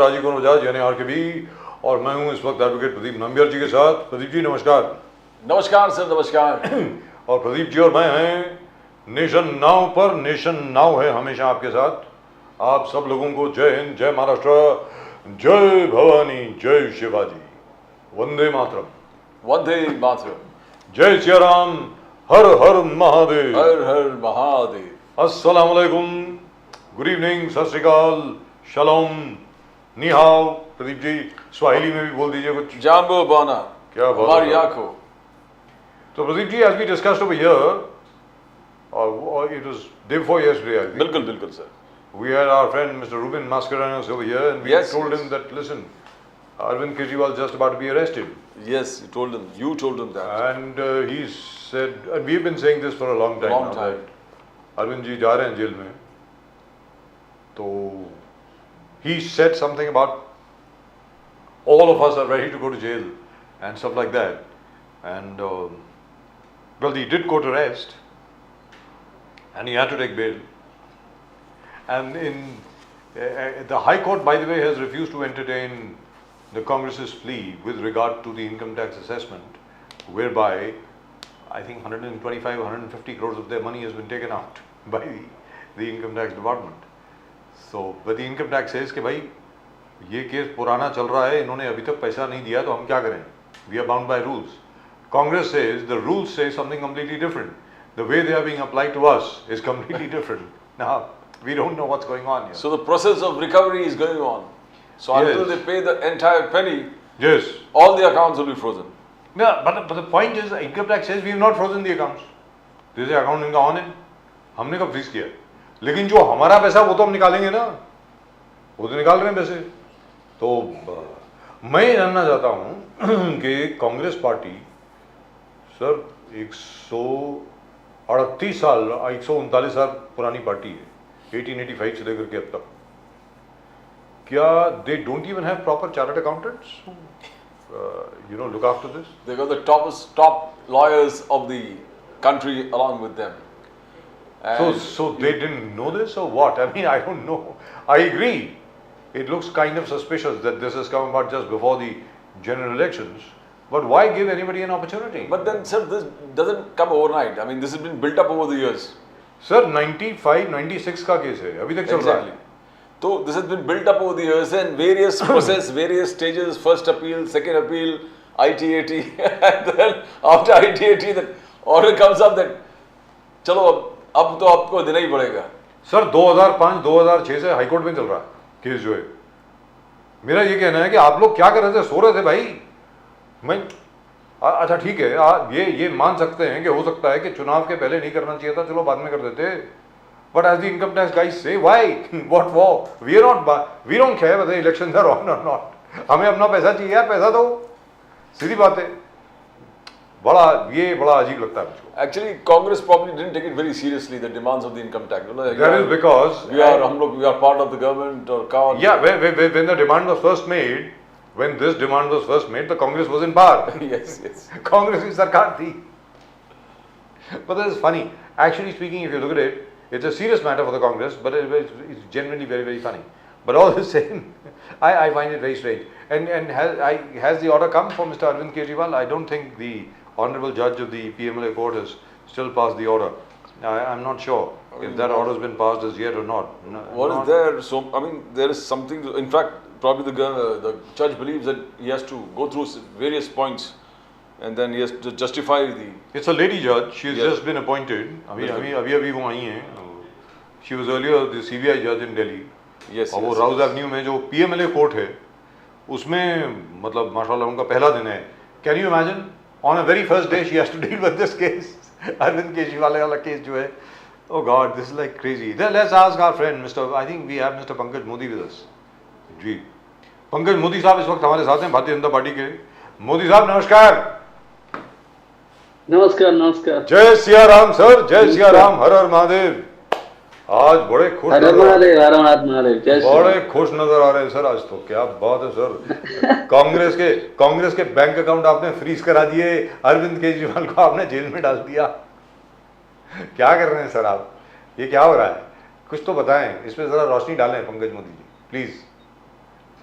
राजी को बजाज यानी आरकेबी, और मैं हूं इस वक्त एडवोकेट प्रदीप नंबियार जी के साथ। प्रदीप जी नमस्कार। नमस्कार सर, नमस्कार। और प्रदीप जी और मैं हैं नेशन नाउ पर। नेशन नाउ है हमेशा आपके साथ। आप सब लोगों को जय हिंद, जय महाराष्ट्र, जय भवानी, जय शिवाजी, वंदे मातरम। वंदे मातरम। जय सिया राम, हर हर महादेव, हर हर महादेव। अस्सलाम वालेकुम, गुड इवनिंग, सत श्री अकाल, शलोम, नी हाओ। प्रदीप जी स्वाहिली में भी बोल दीजिए कुछ। जाम्बो बाना, क्या बात हमारी है। आंखों। So Pradeep ji, as we discussed over here, it was day before yesterday, I think. बिल्कुल बिल्कुल sir. We had our friend Mr. Ruben Mascarenas over here, and we Yes, told yes. him that, listen, Arvind Kejriwal is just about to be arrested. Yes, you told him that. And he said, and we've been saying this for a long time Long now, time. that Arvind ji जा रहे हैं jail में, तो he said something about all of us are ready to go to jail and stuff like that. And well, he did court arrest, and he had to take bail. And the High Court, by the way, has refused to entertain the Congress's plea with regard to the income tax assessment, whereby I think 125, 150 crores of their money has been taken out by the income tax department. So, but the income tax says कि भाई ये case पुराना चल रहा है, इन्होंने अभी तक पैसा नहीं दिया, तो हम क्या करें? We are bound by rules. Congress says the rules say something completely different. The way they are being applied to us is completely different. Now, we don't know what's going on here. So the process of recovery is going on. So until Yes. they pay the entire penny, Yes. all the accounts will be frozen. No, but the point is, income tax says we have not frozen the accounts. This account इनका on है, हमने कब freeze किया? लेकिन जो हमारा पैसा वो तो हम निकालेंगे ना, वो तो निकाल रहे हैं पैसे। तो मैं जानना चाहता हूँ कि कांग्रेस पार्टी सर 138 साल 139 साल पुरानी पार्टी है, 1885 से लेकर के अब तक, क्या they don't even have proper chartered accountants look after this? They got the top lawyers of the country along with them. So they didn't know this or what? I mean, I don't know. I agree. It looks kind of suspicious that this has come about just before the general elections. But why give anybody an opportunity? But then, sir, this doesn't come overnight. I mean, this has been built up over the years. Sir, 95, 96 का case है, अभी तक चल रहा है. So this has been built up over the years and various process, various stages, first appeal, second appeal, ITAT, and then after ITAT, the order comes up that चलो अब तो आपको देना ही पड़ेगा. सर 2005, 2006 से हाईकोर्ट में चल रहा है केस जो है. मेरा ये कहना है कि आप लोग क्या कर रहे थे? सो रहे थे भाई. मैं अच्छा ठीक है, ये मान सकते हैं कि हो सकता है कि चुनाव के पहले नहीं करना चाहिए था, चलो बाद में कर देते. But as the income tax guys say, why? What for? We don't care whether elections are on or not. हमें अपना पैसा चाहिए यार, पैसा दो. सीधी बात है. बड़ा अजीब लगता है मुझको. Actually, Congress probably didn't take it very seriously, the demands of the income tax. That is because we are part of the government or can't. Yeah, when the demand was first made, when this demand was first made, the Congress was in power. Yes. Congress की सरकार थी. But that is funny. Actually speaking, if you look at it, it's a serious matter for the Congress, but it's genuinely very, very funny. But all the same, I find it very strange. And has the order come for Mr. Arvind Kejriwal? I don't think the Honorable Judge of the PMLA Court has still passed the order. I'm not sure if that order has been passed as yet or not. What is there? So, I mean, there is something, in fact, probably the judge believes that he has to go through various points and then he has to justify the... It's a lady judge. She's Yes. just been appointed. अभी वो आई हैं. She was earlier the CBI judge in Delhi. Yes. और वो Rouse Avenue में जो PMLA court है, उसमें मतलब माशाल्लाह उनका पहला दिन है. Can you imagine? On a very first day, she has to deal with this case. Arvind Kejriwal वाला केस जो है. Oh God, this is like crazy. Then let's ask our friend, I think we have Mr. Pankaj Modi with us. जी, पंकज मोदी साहब इस वक्त हमारे साथ हैं, Bharatiya Janata party के. मोदी साहब नमस्कार. नमस्कार. जय सिया राम सर, जय सिया राम, हर हर महादेव. आज बड़े खुश नजर आ रहे हैं सर. आज तो क्या बात है सर. कांग्रेस के बैंक अकाउंट आपने फ्रीज करा दिए, अरविंद केजरीवाल को आपने जेल में डाल दिया. क्या कर रहे हैं सर आप? ये क्या हो रहा है? कुछ तो बताएं, इस पे जरा रोशनी डालें पंकज मोदी जी प्लीज.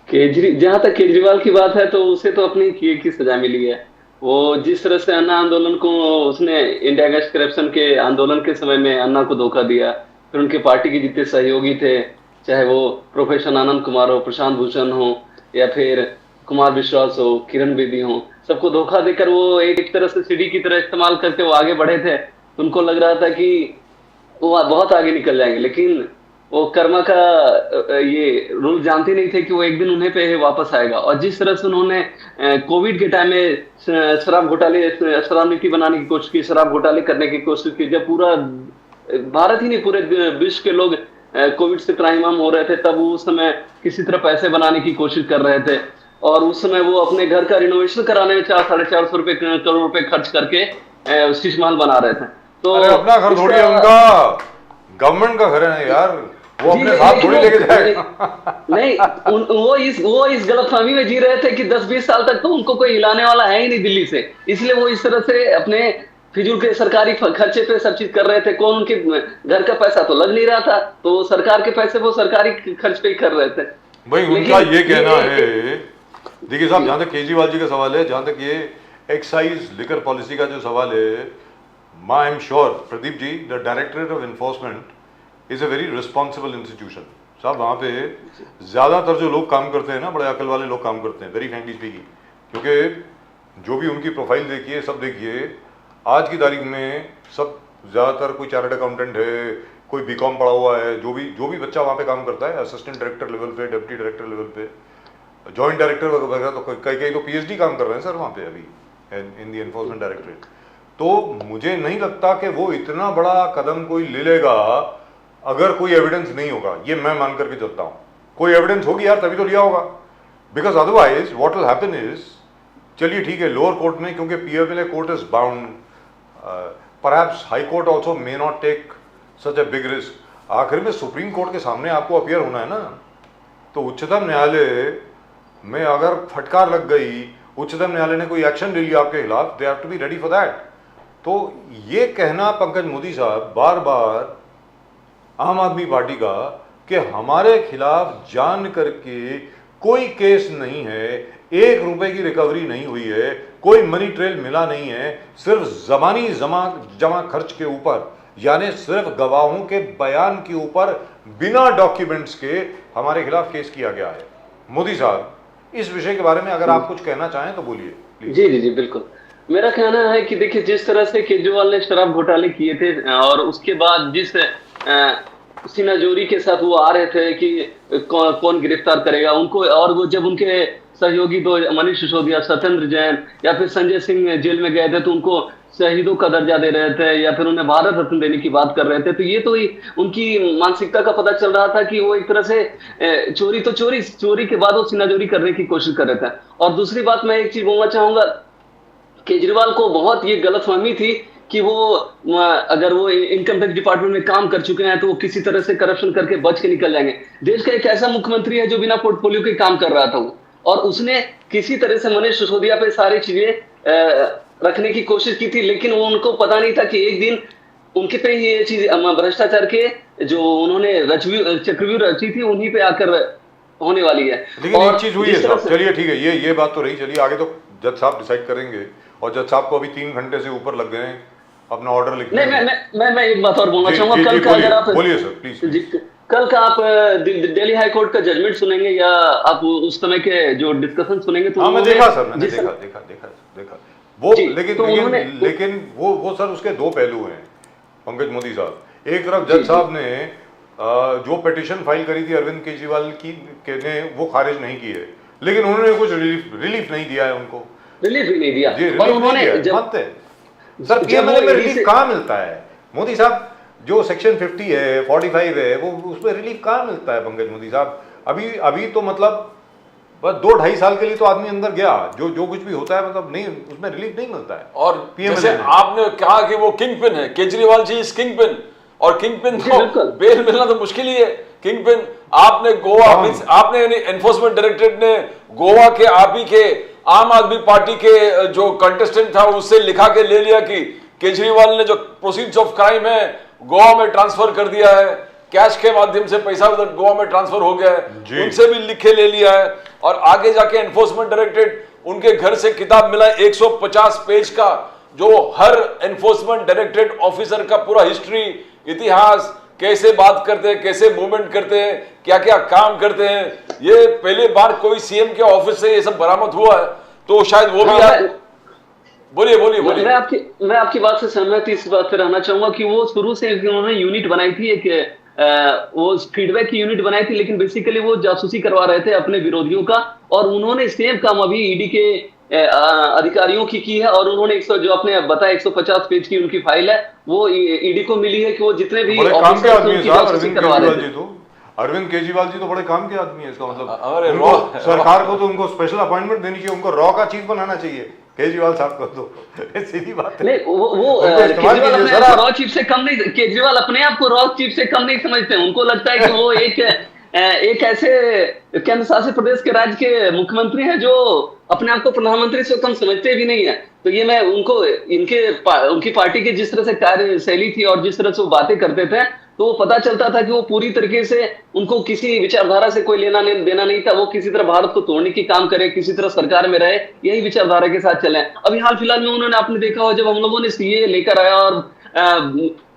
जहां तक केजरीवाल की बात है तो उसे तो अपनी किए की सजा मिली है। वो जिस तरह से अन्ना आंदोलन को उसने इंडिया अगेंस्ट करप्शन के आंदोलन के समय में अन्ना को धोखा दिया, फिर उनके पार्टी के जितने सहयोगी थे, चाहे वो प्रोफेसर आनंद कुमार हो, प्रशांत भूषण हो, या फिर कुमार विश्वास हो, किरण बेदी हो, सबको धोखा देकर वो एक तरह से सीढ़ी की तरह इस्तेमाल करके वो आगे बढ़े थे। उनको लग रहा था कि वो बहुत आगे निकल जाएंगे, लेकिन वो कर्मा का ये रूल जानते नहीं थे कि वो एक दिन उन्हें पे वापस आएगा। और जिस तरह से उन्होंने कोविड के टाइम में शराब घोटाले, शराब नीति बनाने की कोशिश की, शराब घोटाले करने की कोशिश की, जब पूरा भारत ही नहीं पूरे विश्व के लोग कोविड से त्राहिमाम हो रहे थे, तब वो उस समय किसी तरह पैसे बनाने की कोशिश कर रहे थे। और उस समय वो अपने घर का रिनोवेशन कराने में 400-450 रुपए करोड़ रुपए खर्च करके शीश महल बना रहे थे। तो अरे अपना घर थोड़ी है उनका, गवर्नमेंट का घर है ना यार, वो अपने साथ थोड़ी लेके जाएगा। नहीं, वो इस गलतफहमी में जी रहे थे कि 10-20 साल तक तो उनको कोई हिलाने वाला है ही नहीं दिल्ली से, इसलिए वो इस तरह से अपने फिजूल के सरकारी खर्चे पे सब चीज कर रहे थे। कौन उनके घर का पैसा तो लग नहीं रहा था, तो सरकार के पैसे वो सरकारी खर्च पे ही कर रहे थे। भाई उनका ये कहना है, देखिए साहब, जहां तक केजरीवाल जी का सवाल है, जहां तक ये एक्साइज लिकर पॉलिसी का जो सवाल है, I am sure Pradeep ji, the directorate of enforcement is a very responsible institution. साहब वहाँ पे ज़्यादातर जो लोग काम करते हैं ना, बड़े अकल वाले लोग काम करते हैं, वेरी फ्रैंकली स्पीकिंग, क्योंकि जो भी उनकी प्रोफाइल देखिए, सब देखिए, आज की तारीख में सब ज़्यादातर कोई चार्टर्ड अकाउंटेंट है, कोई बीकॉम पढ़ा हुआ है, जो भी बच्चा वहाँ पे काम करता है, असिस्टेंट डायरेक्टर लेवल पे, डिप्टी डायरेक्टर लेवल पे, जॉइंट डायरेक्टर वगैरह, तो कई तो पीएचडी काम कर रहे हैं सर वहाँ पे अभी इन दी एनफोर्समेंट डायरेक्टरेट। तो मुझे नहीं लगता कि वो इतना बड़ा कदम कोई ले लेगा अगर कोई एविडेंस नहीं होगा, ये मैं मान करके चलता हूँ। कोई एविडेंस होगी यार तभी तो लिया होगा, because otherwise what will happen is, चलिए ठीक है लोअर कोर्ट में, क्योंकि PMLA court is bound, perhaps high court also may not take such a big risk. आखिर में सुप्रीम कोर्ट के सामने आपको अपीयर होना है ना, तो उच्चतम न्यायालय में अगर फटकार लग गई, उच्चतम न्यायालय ने कोई एक्शन ले लिया आपके खिलाफ, they have to be ready for that. तो ये कहना पंकज मोदी साहब बार बार आम आदमी पार्टी का कि हमारे खिलाफ जान करके कोई केस नहीं है, 1 रुपए की रिकवरी नहीं हुई है, कोई मनी ट्रेल मिला नहीं है, सिर्फ जबानी जमा खर्च के ऊपर, यानी सिर्फ गवाहों के बयान के ऊपर बिना डॉक्यूमेंट्स के हमारे खिलाफ केस किया गया है। मोदी साहब इस विषय के बारे में अगर आप कुछ कहना चाहें तो बोलिए। जी बिल्कुल। मेरा कहना है कि देखिए, जिस तरह से केजरीवाल ने शराब घोटाले किए थे और उसके बाद जिस सिन्हा जोरी के साथ वो आ रहे थे कि कौन गिरफ्तार करेगा उनको, और वो जब उनके सहयोगी दो मनीष सिसोदिया, सत्येंद्र जैन या फिर संजय सिंह जेल में गए थे तो उनको शहीदों का दर्जा दे रहे थे या फिर उन्हें भारत रत्न देने की बात कर रहे थे, तो ये तो उनकी मानसिकता का पता चल रहा था कि वो एक तरह से चोरी के बाद वो सिन्हा-जोरी करने की कोशिश कर रहे थे। और दूसरी बात मैं एक चीज बोलना चाहूंगा, केजरीवाल को बहुत ये गलतफहमी थी कि वो अगर वो इनकम टैक्स डिपार्टमेंट में काम कर चुके हैं तो वो किसी तरह से करप्शन करके बच के निकल जाएंगे। देश का एक ऐसा मुख्यमंत्री है जो बिना पोर्टफोलियो के काम कर रहा था वो, और उसने किसी तरह से मनीष सिसोदिया पे सारी चीजें रखने की कोशिश की थी, लेकिन वो उनको पता नहीं था कि एक दिन उनके पे ये चीज भ्रष्टाचार के जो उन्होंने चक्रव्यूह रची थी उन्हीं पे आकर होने वाली है। लेकिन एक चीज हुई है साहब, चलिए ठीक है, ये बात तो रही, चलिए आगे तो जज साहब डिसाइड करेंगे, और जज साहब को अभी 3 घंटे से ऊपर लग गए अपना ऑर्डर लिखने में। मैं एक बात और बोलना चाहूंगा, कल का अगर आप बोलिए सर प्लीज, कल का आप दिल्ली हाई कोर्ट का जजमेंट सुनेंगे या आप उस समय के जो डिस्कशन सुनेंगे तो मैं देखा सर, मैंने देखा वो, लेकिन वो सर उसके 2 पहलू हैं पंकज मोदी साहब। एक तरफ जज साहब ने जो पिटीशन फाइल करी थी अरविंद केजरीवाल की ने वो खारिज नहीं की है, लेकिन उन्होंने कुछ रिलीफ नहीं दिया है, उनको रिलीफ भी नहीं दिया। और उन्होंने सर पीएमएलए में रिलीफ कहाँ मिलता है मोदी साहब? जो सेक्शन 50 है, 45 है, वो उसमें रिलीफ कहाँ मिलता है पंकज मोदी साहब? अभी तो मतलब बस 2-2.5 साल के लिए तो आदमी अंदर गया, जो कुछ भी होता है मतलब नहीं, उसमें रिलीफ नहीं मिलता है। और जैसे आपने कहा कि वो किंग पिन है, केजरीवाल जी इस किंग पिन, और किंग पिन तो बेल मिलना तो मुश्किल ही है। किंग पिन आपने गोवा, आपने एनफोर्समेंट डायरेक्टरेट ने गोवा के आप ही के आम आदमी पार्टी के जो कंटेस्टेंट था उससे लिखा के ले लिया कि केजरीवाल ने जो प्रोसीड्स ऑफ क्राइम है गोवा में ट्रांसफर कर दिया है, कैश के माध्यम से पैसा उधर गोवा में ट्रांसफर हो गया है, जी। उनसे भी लिखे ले लिया है। और आगे जाके एनफोर्समेंट डायरेक्टरेट उनके घर से किताब मिला 150 पेज का, जो हर एनफोर्समेंट डायरेक्टरेट ऑफिसर का पूरा हिस्ट्री, इतिहास, कैसे बात करते हैं, कैसे मूवमेंट करते हैं, क्या क्या काम करते हैं, ये पहली बार कोई सीएम के ऑफिस से ये सब बरामद हुआ है। तो शायद वो भी बोलिए बोलिए बोलिए। मैं आपकी बात से सहमत इस बात पे रहना चाहूंगा कि वो शुरू से उन्होंने यूनिट बनाई थी, एक वो फीडबैक की यूनिट बनाई थी, लेकिन बेसिकली वो जासूसी करवा रहे थे अपने विरोधियों का। और उन्होंने सेम काम अभी ईडी के अधिकारियों की है। और उन्होंने जो आपने बताया 150 पेज की उनकी फाइल है, वो ईडी को मिली है कि वो जितने भी बड़े काम के आदमी है साहब जासूसी करवा रहे थे। अरविंद केजरीवाल जी तो बड़े काम के आदमी है। इसका मतलब अरे उनको सरकार को तो उनको स्पेशल अपॉइंटमेंट देनी चाहिए, उनको रॉ का चीफ बनाना चाहिए केजरीवाल साहब को। तो सीधी बात है। नहीं, वो केजरीवाल अपने आप को रॉ चीफ से कम नहीं, केजरीवाल अपने आप को रॉ चीफ से कम नहीं समझते। उनको लगता है कि वो एक ऐसे केंद्र शासित प्रदेश के राज्य के मुख्यमंत्री हैं जो अपने आप को प्रधानमंत्री से कम समझते भी नहीं है। तो ये मैं उनको उनकी पार्टी की जिस तरह से कार्यशैली थी और जिस तरह से वो बातें करते थे, तो वो पता चलता था कि वो पूरी तरीके से उनको किसी विचारधारा से कोई लेना देना नहीं था। वो किसी तरह भारत को तोड़ने की काम करे, किसी तरह सरकार में रहे, यही विचारधारा के साथ चले। अभी हाल फिलहाल में उन्होंने, आपने देखा हो, जब हम लोगों ने सीए लेकर आया और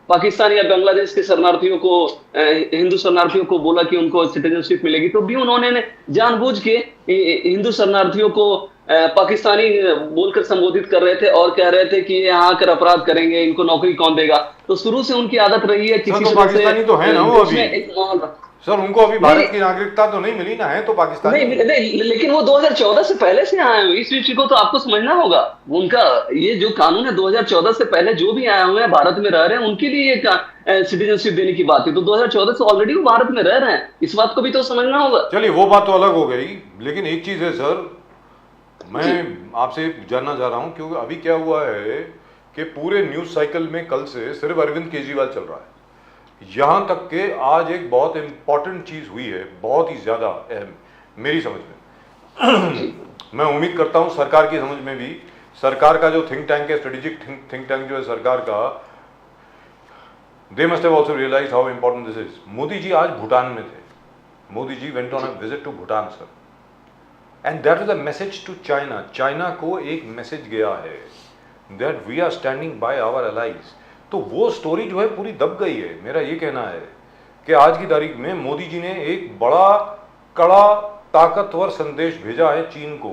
पाकिस्तान या बांग्लादेश के शरणार्थियों को, हिंदू शरणार्थियों को बोला कि उनको सिटीजनशिप मिलेगी, तो भी उन्होंने जानबूझ के हिंदू शरणार्थियों को पाकिस्तानी बोलकर संबोधित कर रहे थे और कह रहे थे कि ये यहाँ आकर अपराध करेंगे, इनको नौकरी कौन देगा। तो शुरू से उनकी आदत रही है किसी तो पाकिस्तानी तो है ना वो अभी एक माहौल। सर उनको अभी भारत की नागरिकता तो नहीं मिली ना, है तो पाकिस्तानी नहीं, लेकिन वो 2014 से पहले से आए हुए, इस विषय को तो आपको समझना होगा। उनका ये जो कानून है 2014 से पहले जो भी आए हुए हैं भारत में रह रहे हैं, उनके लिए सिटीजनशिप देने की बात है। तो 2014 से ऑलरेडी वो भारत में रह रहे हैं, इस बात को भी तो समझना होगा। चलिए वो बात तो अलग हो गई, लेकिन एक चीज है सर, मैं आपसे जानना चाह रहा हूं, क्योंकि अभी क्या हुआ है कि पूरे न्यूज साइकिल में कल से सिर्फ अरविंद केजरीवाल चल रहा है। यहां तक कि आज एक बहुत इंपॉर्टेंट चीज हुई है, बहुत ही ज्यादा अहम मेरी समझ में। मैं उम्मीद करता हूं सरकार की समझ में भी, सरकार का जो थिंक टैंक है, स्ट्रेटेजिक थिंक टैंक जो है सरकार का, they must have also realised how important this is. Modi ji आज भूटान में थे, Modi ji went on a visit to Bhutan sir, and that is a message to China. China को एक मैसेज गया है that we are standing by our allies. तो वो story जो है पूरी दब गई है। मेरा ये कहना है कि आज की तारीख में मोदी जी ने एक बड़ा कड़ा ताकतवर संदेश भेजा है चीन को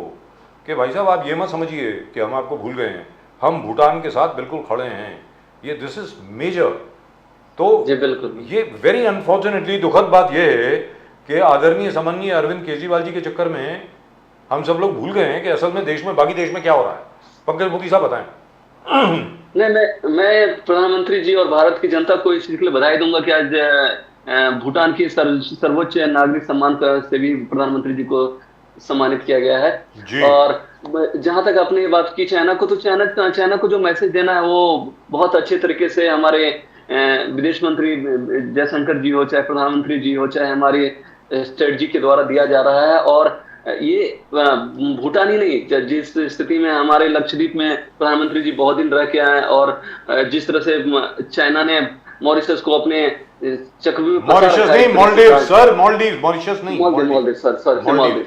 कि भाई साहब आप ये मत समझिए कि हम आपको भूल गए हैं, हम भूटान के साथ बिल्कुल खड़े हैं, ये दिस इज मेजर। तो ये वेरी अनफॉर्चुनेटली दुखद बात यह है कि आदरणीय सम्माननीय अरविंद केजरीवाल जी के चक्कर में हम सब लोग भूल गए हैं कि असल में देश में, बाकी देश में क्या हो रहा है। पंकज मुखी साहब बताएं। नहीं, मैं प्रधानमंत्री जी और भारत की जनता को इस चीज के लिए बधाई दूंगा कि आज भूटान की सर्वोच्च नागरिक सम्मान से भी प्रधानमंत्री जी को सम्मानित किया गया है। और जहां तक आपने ये बात की चाइना को, तो चाइना को जो मैसेज देना है वो बहुत अच्छे तरीके से हमारे विदेश मंत्री जयशंकर जी हो, चाहे प्रधानमंत्री जी हो, चाहे हमारे स्टेट जी के द्वारा दिया जा रहा है। और ये भूटान ही नहीं, जिस स्थिति में हमारे लक्षद्वीप में प्रधानमंत्री जी बहुत दिन रह के आए और जिस तरह से चाइना ने मॉरिशस को अपने चक्रव्यूह, मॉरिशस नहीं, मालदीव सर, मालदीव, मॉरिशस नहीं, मालदीव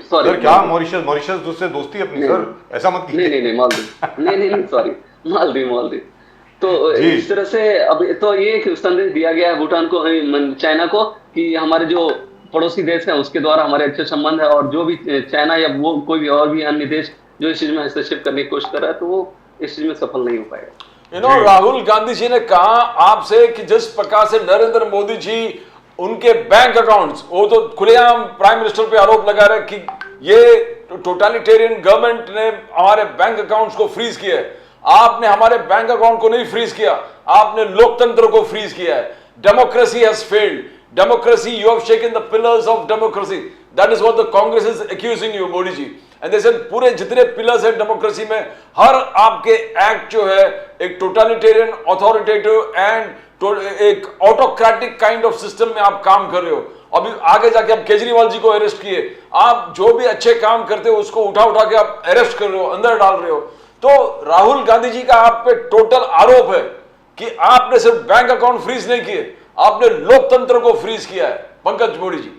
सर, क्या मॉरिशस उससे दोस्ती अपनी सर, ऐसा मत कीजिए। नहीं, मालदीव नहीं, सॉरी, मालदीव। तो इस तरह से अब तो ये एक संदेश दिया गया है भूटान को, चाइना को, कि हमारे जो पड़ोसी देश है उसके द्वारा हमारे अच्छे संबंध है, और जो भी चाइना या वो कोई भी और भी अन्य देश जो इस चीज में हस्तक्षेप करने की कोशिश कर रहा है, तो वो इस चीज में सफल नहीं हो पाएगा। राहुल गांधी जी ने कहा आपसे कि जिस प्रकार से नरेंद्र मोदी जी उनके बैंक अकाउंट्स, वो तो खुलेआम प्राइम मिनिस्टर पे आरोप लगा रहे कि ये टोटलिटेरियन गवर्नमेंट ने हमारे बैंक अकाउंट्स को फ्रीज किया है। आपने हमारे बैंक अकाउंट को नहीं फ्रीज किया, आपने लोकतंत्र को फ्रीज किया है। Democracy has failed, democracy, you have shaken the pillars of democracy. That is what the Congress is accusing you, Modi ji. And they said पूरे जितने पिलर्स है डेमोक्रेसी में, हर आपके एक्ट जो है एक टोटलिटेरियन, ऑथोरिटेटिव एंड एक ऑटोक्रेटिक काइंड ऑफ सिस्टम में आप काम कर रहे हो। अभी आगे जाके आप केजरीवाल जी को अरेस्ट किए, आप जो भी अच्छे काम करते हो उसको उठा के आप अरेस्ट कर रहे हो, अंदर डाल रहे हो। तो राहुल गांधी जी का आप पे टोटल आरोप है कि आपने सिर्फ बैंक अकाउंट फ्रीज नहीं किए, आपने लोकतंत्र को फ्रीज किया है पंकज मोदी जी।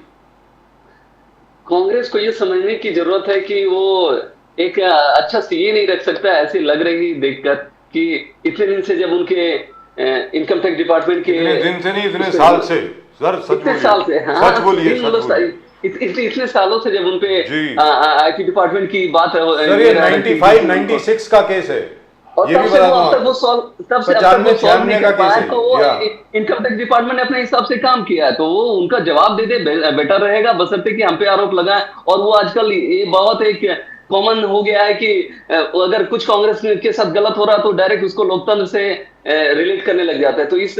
कांग्रेस को ये समझने की जरूरत है कि वो एक अच्छा सीए नहीं रख सकता, ऐसी लग रही देखकर कि इतने दिन से जब उनके इनकम टैक्स डिपार्टमेंट के इतने दिन से नहीं, इतने साल से सर, सच इतने बोलिए, साल से, हाँ, सच बोलिए, सच बोलिए। इतने सालों से जब उनपे जी। आईटी डिपार्टमेंट की बात है, सर ये 95 96 का केस है, और ये तब भी से बता वो दूं अब तक आपको। वो सॉल्व तब से अब तक 95 वो सॉल्व नहीं 96 का कर पाया, केस है, तो वो या। इनकम टैक्स डिपार्टमेंट ने अपने हिसाब से काम किया है, तो वो उनका जवाब दे दे बेटर रहेगा, बशर्ते कि हम पे आरोप लगाए। और वो आजकल ये बहुत एक कॉमन हो गया है कि अगर कुछ कांग्रेस के साथ गलत हो रहा है तो डायरेक्ट उसको लोकतंत्र से रिलेट करने लग जाता है। तो इस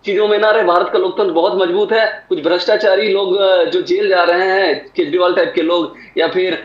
चीजों में ना रहे, भारत का लोकतंत्र बहुत मजबूत है। कुछ भ्रष्टाचारी लोग जो जेल जा रहे हैं, केजरीवाल टाइप के लोग या फिर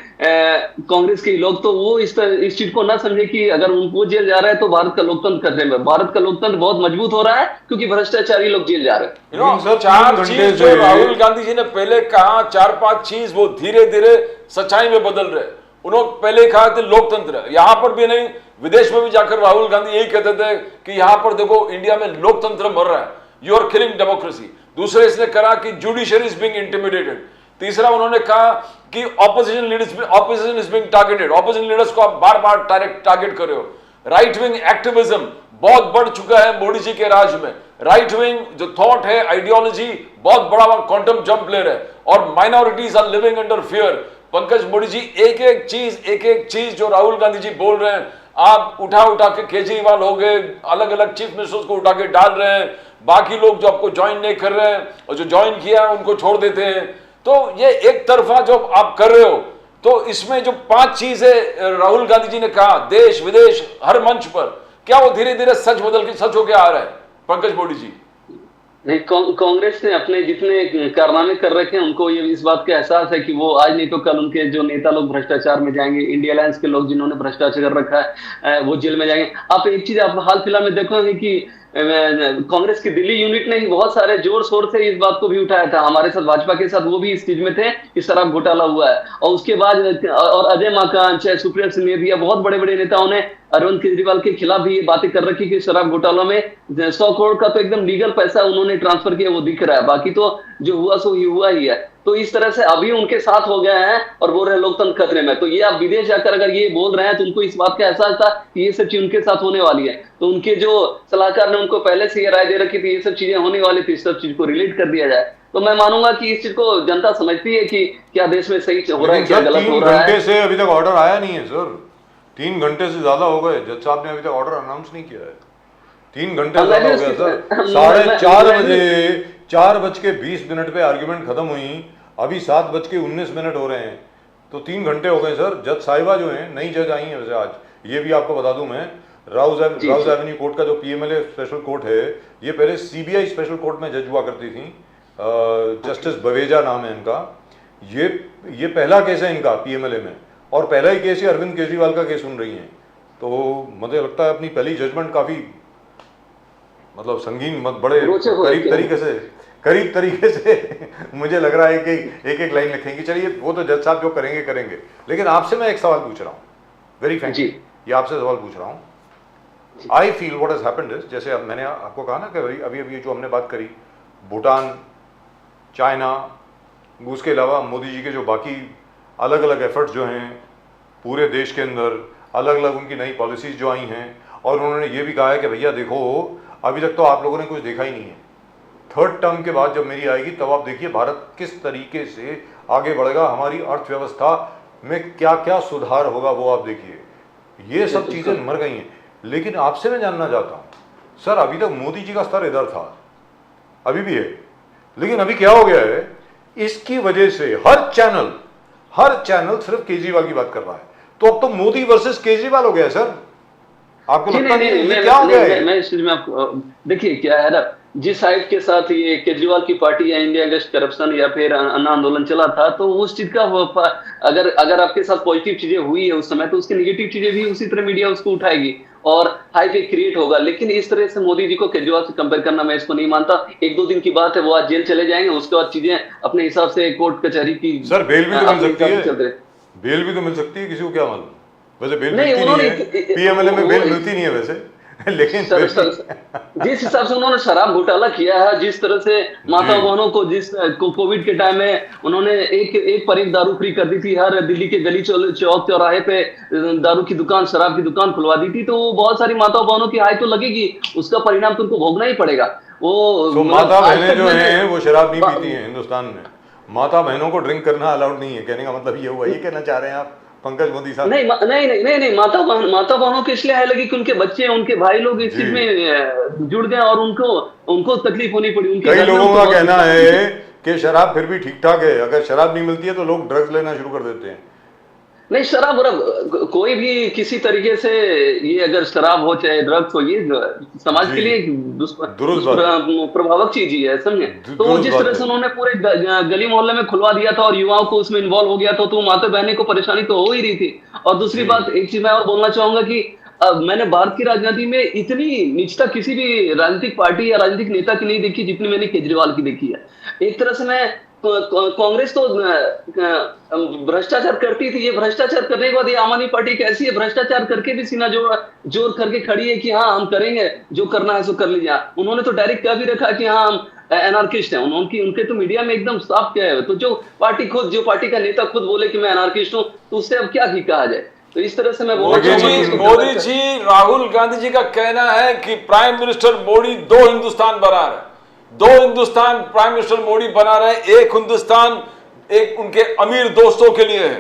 कांग्रेस के लोग, तो वो इस चीज को ना समझे कि अगर वो जेल जा रहा है तो भारत का लोकतंत्र खतरे में। भारत का लोकतंत्र बहुत मजबूत हो रहा है क्योंकि भ्रष्टाचारी लोग जेल जा रहे हैं। लेकिन सर, 4 3 चीज घंटे जो से- राहुल गांधी जी ने पहले कहा, 4-5 चीज वो धीरे धीरे सच्चाई में बदल रहे। उन्होंने पहले कहा थे लोकतंत्र, यहां पर भी नहीं, विदेश में भी जाकर राहुल गांधी यही कहते थे कि यहां पर देखो इंडिया में लोकतंत्र मर रहा है, यू आर किलिंग डेमोक्रेसी। दूसरे इसने कहा कि जुडिशरी इज बीइंग इंटिमिडेटेड। तीसरा उन्होंने कहा कि opposition is being targeted, opposition leaders को आप बार बार टारगेट कर रहे हो। राइट विंग एक्टिविज्म बहुत बढ़ चुका है मोदी जी के राज में। राइट विंग जो थॉट है, आइडियोलॉजी बहुत बड़ा क्वांटम जंप ले रहे हैं, और minorities are living under fear. Pankaj Modi ji एक एक चीज जो राहुल गांधी जी बोल रहे हैं, आप उठा के केजरीवाल हो गए, अलग अलग चीफ मिनिस्टर्स को उठा के डाल रहे हैं, बाकी लोग जो आपको ज्वाइन नहीं कर रहे हैं और जो ज्वाइन किया है उनको छोड़ देते हैं। तो ये एक तरफा जो आप कर रहे हो, तो इसमें जो 5 चीजें राहुल गांधी जी ने कहा देश विदेश हर मंच पर, क्या वो धीरे धीरे सच बदल के सच होके आ रहा है पंकज मोदी जी? नहीं, कांग्रेस ने अपने जितने कारनामे कर रखे हैं, उनको ये इस बात का एहसास है कि वो आज नहीं तो कल उनके जो नेता लोग भ्रष्टाचार में जाएंगे। इंडिया अलायंस के लोग जिन्होंने भ्रष्टाचार कर रखा है वो जेल में जाएंगे। आप एक चीज आप हाल फिलहाल में देखोगे कि कांग्रेस की दिल्ली यूनिट ने ही बहुत सारे जोर शोर से इस बात को भी उठाया था, हमारे साथ भाजपा के साथ वो भी इस चीज में थे कि शराब घोटाला हुआ है। और उसके बाद और अजय माकन, चाहे सुप्रिया सिंह, बहुत बड़े बड़े नेताओं ने अरविंद केजरीवाल के खिलाफ भी ये बातें कर रखी कि शराब घोटाला में 100 करोड़ का तो एकदम लीगल पैसा उन्होंने ट्रांसफर किया, वो दिख रहा है, बाकी तो जो हुआ सो ही हुआ ही है। तो इस तरह से अभी उनके साथ हो गए हैं और बोल रहे हैं लोकतंत्र खतरे में। तो ये आप विदेश जाकर अगर ये बोल रहे हैं तो उनको इस बात का एहसास था कि ये सब चीज उनके साथ होने वाली है। तो उनके जो सलाहकार ने उनको पहले से ये राय दे रखी थी ये सब चीजें होने वाली थी, इस सब चीज को रिलेट कर दिया जाए। तो मैं मानूंगा कि इस चीज को जनता समझती है कि क्या देश में सही हो रहा है, क्या गलत हो रहा है। 3 घंटे से अभी तक ऑर्डर आया नहीं है सर, 3 घंटे से ज्यादा हो गए, जज साहब ने अभी तक ऑर्डर अनाउंस नहीं किया है। 3 घंटे से ज्यादा हो गया सर। 4:30 बजे 4:20 पे आर्ग्यूमेंट खत्म हुई, अभी 7:19 हो रहे हैं, तो 3 घंटे हो गए सर। जज साहिबा जो हैं, नई जज आई हैं वैसे आज, ये भी आपको बता दूं मैं, राउज एवेन्यू कोर्ट का जो पीएमएलए स्पेशल कोर्ट है, ये पहले सीबीआई स्पेशल कोर्ट में जज हुआ करती थी, जस्टिस बवेजा नाम है इनका। ये पहला केस है इनका पीएमएलए में, और पहला ही केस ही अरविंद केजरीवाल का केस सुन रही हैं। तो मुझे लगता है अपनी पहली जजमेंट काफी मतलब संगीन, बड़े करीब तरीके से मुझे लग रहा है कि एक लाइन लिखेंगे। चलिए वो तो जज साहब जो करेंगे, लेकिन आपसे मैं एक सवाल पूछ रहा हूँ, वेरी फ्रैंकली, ये आपसे सवाल पूछ रहा हूँ। I feel what has happened is, जैसे अब मैंने आपको कहा ना कि अभी जो हमने बात करी, भूटान, चाइना, उसके अलावा मोदी जी के जो बाकी अलग अलग एफर्ट्स जो हैं पूरे देश के अंदर, अलग अलग उनकी नई पॉलिसीज जो आई हैं, और उन्होंने ये भी कहा है कि भैया देखो अभी तक तो आप लोगों ने कुछ देखा ही नहीं है, 3rd टर्म के बाद जब मेरी आएगी तब आप देखिए भारत किस तरीके से आगे बढ़ेगा, हमारी अर्थव्यवस्था में क्या क्या सुधार होगा वो आप देखिए। ये सब चीज़ें मर गई हैं। लेकिन आपसे मैं जानना चाहता हूँ सर, अभी तक मोदी जी का स्तर इधर था, अभी भी है, लेकिन अभी क्या हो गया है, इसकी वजह से हर चैनल सिर्फ केजरीवाल की बात कर रहा है। तो अब तो मोदी वर्सेस केजरीवाल हो गया है सर, आपको लगता नहीं है क्या हो गया है? मैं इस चीज में आपको देखिए क्या है ना, जिस साइड के साथ ये केजरीवाल की पार्टी या इंडिया अगेंस्ट करप्शन या फिर अन्ना आंदोलन चला था, तो उस चीज का अगर आपके साथ पॉजिटिव चीजें हुई है उस समय, तो उसकी नेगेटिव चीजें भी उसी तरह मीडिया उसको उठाएगी और हाइप क्रिएट होगा। लेकिन इस तरह से मोदी जी को केजरीवाल से कंपेयर करना मैं इसको नहीं मानता। 1-2 दिन की बात है, वो आज जेल चले जाएंगे, उसके बाद चीजें अपने हिसाब से कोर्ट कचहरी की सर बेल भी तो मिल सकती है, बेल भी तो मिल सकती है, किसी को क्या मालूम। वैसे बेल मिलती नहीं है, पीएमएलए में बेल मिलती नहीं है वैसे लेकिन जिस हिसाब से उन्होंने शराब घोटाला किया है, जिस तरह से माता जी। बहनों को कोविड के टाइम में उन्होंने एक पर एक दारू फ्री कर दी थी, हर दिल्ली के गली चौक चौराहे पे दारू की दुकान, शराब की दुकान खुलवा दी थी, तो वो बहुत सारी माता बहनों की हाय तो लगेगी, उसका परिणाम तो उनको भोगना ही पड़ेगा। वो तो मतलब माता आज बहनें तक जो हैं वो शराब नहीं बा- पीती हैं हिंदुस्तान में। माता बहनों को ड्रिंक करना अलाउड नहीं है, कहने का मतलब ये हुआ। ये कहना चाह रहे हैं आप पंकज मोदी साहब? नहीं, माता बहनों के इसलिए है लगी कि उनके बच्चे, उनके भाई लोग इस जी। चीज में जुड़ गए और उनको उनको तकलीफ होनी पड़ी। उनके कई घर में लोगों उनको का बहुत कहना दिक्कत है कि शराब फिर भी ठीक ठाक है, अगर शराब नहीं मिलती है तो लोग ड्रग्स लेना शुरू कर देते हैं। नहीं, शराब कोई भी किसी तरीके से, ये अगर शराब हो चाहे ड्रग्स हो, ये समाज जी, के लिए एक दुरुस्त बात है। प्रभावक चीज ही है, समझे। तो वो दुरुस्त जिस बात तरह से है। उन्होंने पूरे गली मोहल्ले में खुलवा दिया था और युवाओं को उसमें इन्वॉल्व हो गया था, तो माता बहने को परेशानी तो हो ही रही थी। और दूसरी जी। बात, एक चीज मैं और बोलना चाहूंगा कि मैंने भारत की राजनीति में इतनी निष्ठा किसी भी राजनीतिक पार्टी या राजनीतिक नेता की नहीं देखी जितनी मैंने केजरीवाल की देखी है। एक तरह से मैं कांग्रेस तो भ्रष्टाचार करती थी, ये भ्रष्टाचार करने के बाद ये आम आदमी पार्टी कैसी है, भ्रष्टाचार करके भी सीना जोर करके खड़ी है कि हाँ हम करेंगे, जो करना है सो कर लीजिए। उन्होंने तो डायरेक्ट कह भी रखा कि हाँ हम एनार्किस्ट हैं। उनके तो मीडिया में एकदम साफ क्या है, तो जो पार्टी का नेता खुद बोले कि मैं एनार्किस्ट हूँ, तो उससे अब क्या ही कहा जाए। तो इस तरह से मैं बोलना चाहूंगा कि इसको मोदी जी, राहुल गांधी जी का कहना है कि प्राइम मिनिस्टर मोदी दो हिंदुस्तान बना रहे, दो हिंदुस्तान प्राइम मिनिस्टर मोदी बना रहे। एक हिंदुस्तान एक उनके अमीर दोस्तों के लिए है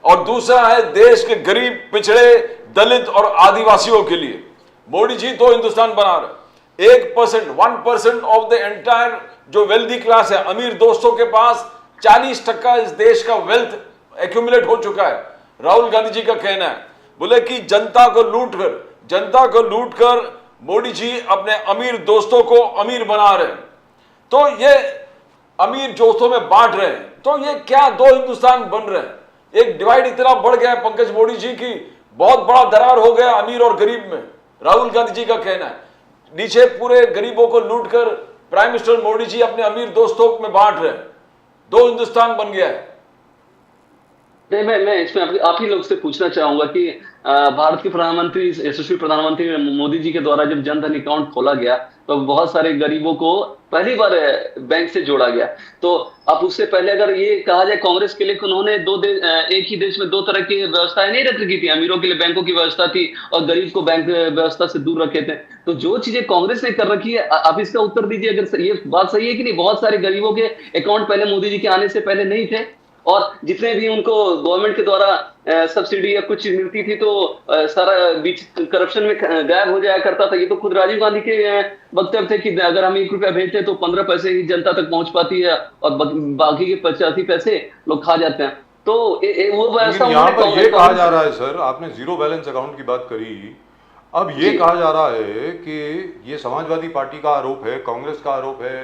और दूसरा है देश के गरीब, पिछड़े, दलित और आदिवासियों के लिए। मोदी जी दो हिंदुस्तान बना रहे। 1% ऑफ द एंटायर जो वेल्दी क्लास है, अमीर दोस्तों के पास 40% इस देश का वेल्थ एक्यूमुलेट हो चुका है। राहुल गांधी जी का कहना है, बोले कि जनता को लूटकर मोदी जी अपने अमीर दोस्तों को अमीर बना रहे हैं, तो ये अमीर दोस्तों में बांट रहे हैं। तो ये क्या दो हिंदुस्तान बन रहे हैं? एक डिवाइड इतना बढ़ गया है पंकज मोदी जी की, बहुत बड़ा दरार हो गया अमीर और गरीब में। राहुल गांधी जी का कहना है नीचे पूरे गरीबों को लूटकर प्राइम मिनिस्टर मोदी जी अपने अमीर दोस्तों में बांट रहे हैं, दो हिंदुस्तान बन गया है। नहीं, मैं इसमें आप ही लोग से पूछना चाहूंगा कि भारत के प्रधानमंत्री, यशस्वी प्रधानमंत्री मोदी जी के द्वारा जब जनधन अकाउंट खोला गया तो बहुत सारे गरीबों को पहली बार बैंक से जोड़ा गया। तो अब उससे पहले अगर ये कहा जाए कांग्रेस के लिए, उन्होंने एक ही देश में दो तरह की व्यवस्थाएं नहीं रख रखी थी। अमीरों के लिए बैंकों की व्यवस्था थी और गरीब को बैंक व्यवस्था से दूर रखे थे। तो जो चीजें कांग्रेस ने कर रखी है, आप इसका उत्तर दीजिए, अगर ये बात सही है कि नहीं। बहुत सारे गरीबों के अकाउंट पहले मोदी जी के आने से पहले नहीं थे, और जितने भी उनको गवर्नमेंट के द्वारा सब्सिडी या कुछ चीज मिलती थी तो सारा बीच करप्शन में गायब हो जाया करता था। ये तो खुद राजीव गांधी के वक्तव्य थे कि अगर हम 1 रुपया भेजते हैं तो 15 पैसे ही जनता तक पहुंच पाती है और बाकी के 85 पैसे लोग खा जाते हैं। तो वो व्यवस्था यहाँ पर ये कहा जा रहा है सर, आपने जीरो बैलेंस अकाउंट की बात करी, अब ये कहा जा रहा है कि ये समाजवादी पार्टी का आरोप है, कांग्रेस का आरोप है,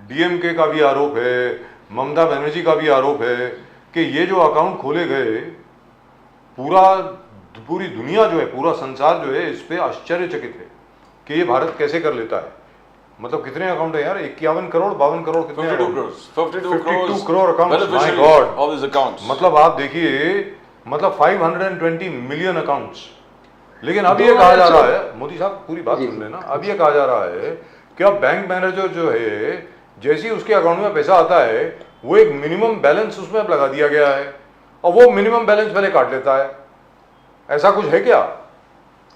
डीएमके का भी आरोप है, ममता बनर्जी का भी आरोप है कि ये जो अकाउंट खोले गए, पूरी दुनिया जो है, पूरा संसार जो है इस पे आश्चर्यचकित है कि ये भारत कैसे कर लेता है। मतलब कितने अकाउंट है यार? 51 करोड़, 52 करोड़, कितने 52 करोड़ अकाउंट, माय गॉड। मतलब आप देखिए, मतलब 520 मिलियन अकाउंट्स। लेकिन अब ये कहा जा रहा है, मोदी साहब पूरी बात सुन लेना, अब ये कहा जा रहा है कि अब बैंक मैनेजर जो है, जैसे ही उसके अकाउंट में पैसा आता है वो एक मिनिमम बैलेंस उसमें अब लगा दिया गया है और वो मिनिमम बैलेंस पहले काट लेता है। ऐसा कुछ है क्या?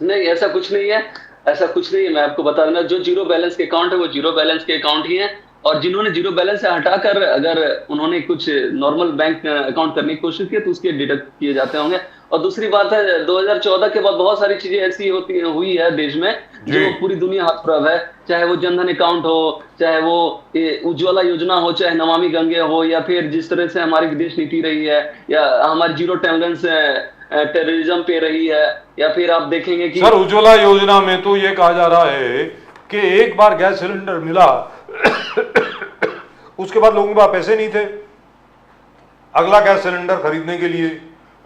नहीं, ऐसा कुछ नहीं है, ऐसा कुछ नहीं है। मैं आपको बता दूंगा, जो जीरो बैलेंस के अकाउंट है वो जीरो बैलेंस के अकाउंट ही है, और जिन्होंने जीरो बैलेंस से हटाकर अगर उन्होंने कुछ नॉर्मल बैंक अकाउंट करने की कोशिश की तो उसके डिडक्ट किए जाते होंगे। और दूसरी बात है, 2014 के बाद बहुत सारी चीजें ऐसी हुई है देश में जो पूरी दुनिया हतप्रभ है। चाहे वो जनधन अकाउंट हो, चाहे वो उज्ज्वला योजना हो, चाहे नमामि गंगे हो, या फिर जिस तरह से हमारी विदेश नीति रही है, या हमारी जीरो टॉलरेंस टेररिज्म पे रही है, या फिर आप देखेंगे कि सर उज्ज्वला योजना में तो ये कहा जा रहा है कि एक बार गैस सिलेंडर मिला उसके बाद लोगों के पास पैसे नहीं थे अगला गैस सिलेंडर खरीदने के लिए,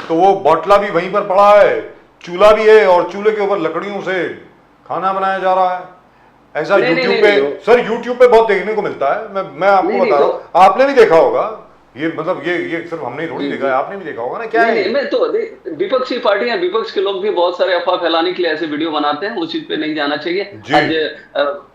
तो वो बोतला भी वहीं पर पड़ा है, चूल्हा भी है और चूल्हे के ऊपर लकड़ियों से खाना बनाया जा रहा है। ऐसा यूट्यूब पे, सर यूट्यूब पे बहुत देखने को मिलता है। मैं आपको बता रहा हूँ, आपने भी देखा होगा, ये मतलब ये सिर्फ हमने ही थोड़ी देखा है, आपने भी देखा होगा ना, क्या है? नहीं, मैं तो विपक्षी पार्टियां, विपक्ष के लोग भी बहुत सारे अफवाह फैलाने के लिए ऐसे वीडियो बनाते हैं, उस चीज पे नहीं जाना चाहिए। जी। आज